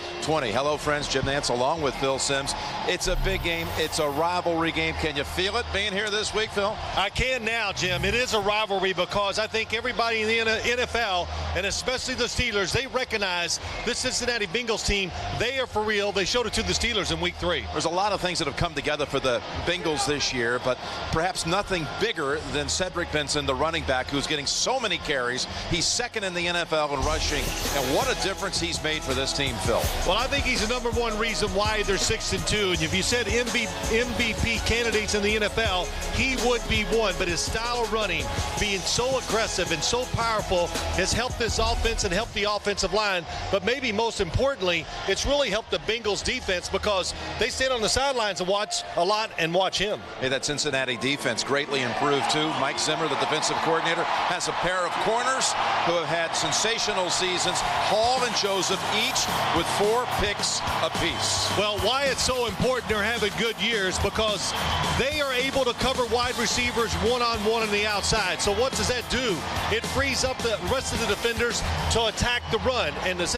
S28: Hello, friends. Jim Nantz along with Phil Simms. It's a big game. It's a rivalry game. Can you feel it being here this week, Phil?
S30: I can now, Jim. It is a rivalry because I think everybody in the NFL, and especially the Steelers, they recognize this Cincinnati Bengals team. They are for real. They showed it to the Steelers in week 3.
S28: There's a lot of things that have come together for the Bengals this year, but perhaps nothing bigger than Cedric Benson, the running back, who's getting so many carries. He's second in the NFL in rushing, and what a difference he's made for this team, Phil.
S30: Well, I think he's the number one reason why they're 6-2. And if you said MVP candidates in the NFL, he would be one. But his style of running, being so aggressive and so powerful, has helped this offense and helped the offensive line. But maybe most importantly, it's really helped the Bengals defense because they stand on the sidelines and watch a lot and watch him.
S28: Hey, that Cincinnati defense greatly improved too. Mike Zimmer, the defensive coordinator, has a pair of corners who have had sensational seasons. Hall and Joseph each with 4 picks apiece.
S30: Well, why it's so important they're having good years because they are able to cover wide receivers one-on-one on the outside. So what does that do? It frees up the rest of the defenders to attack the run. And the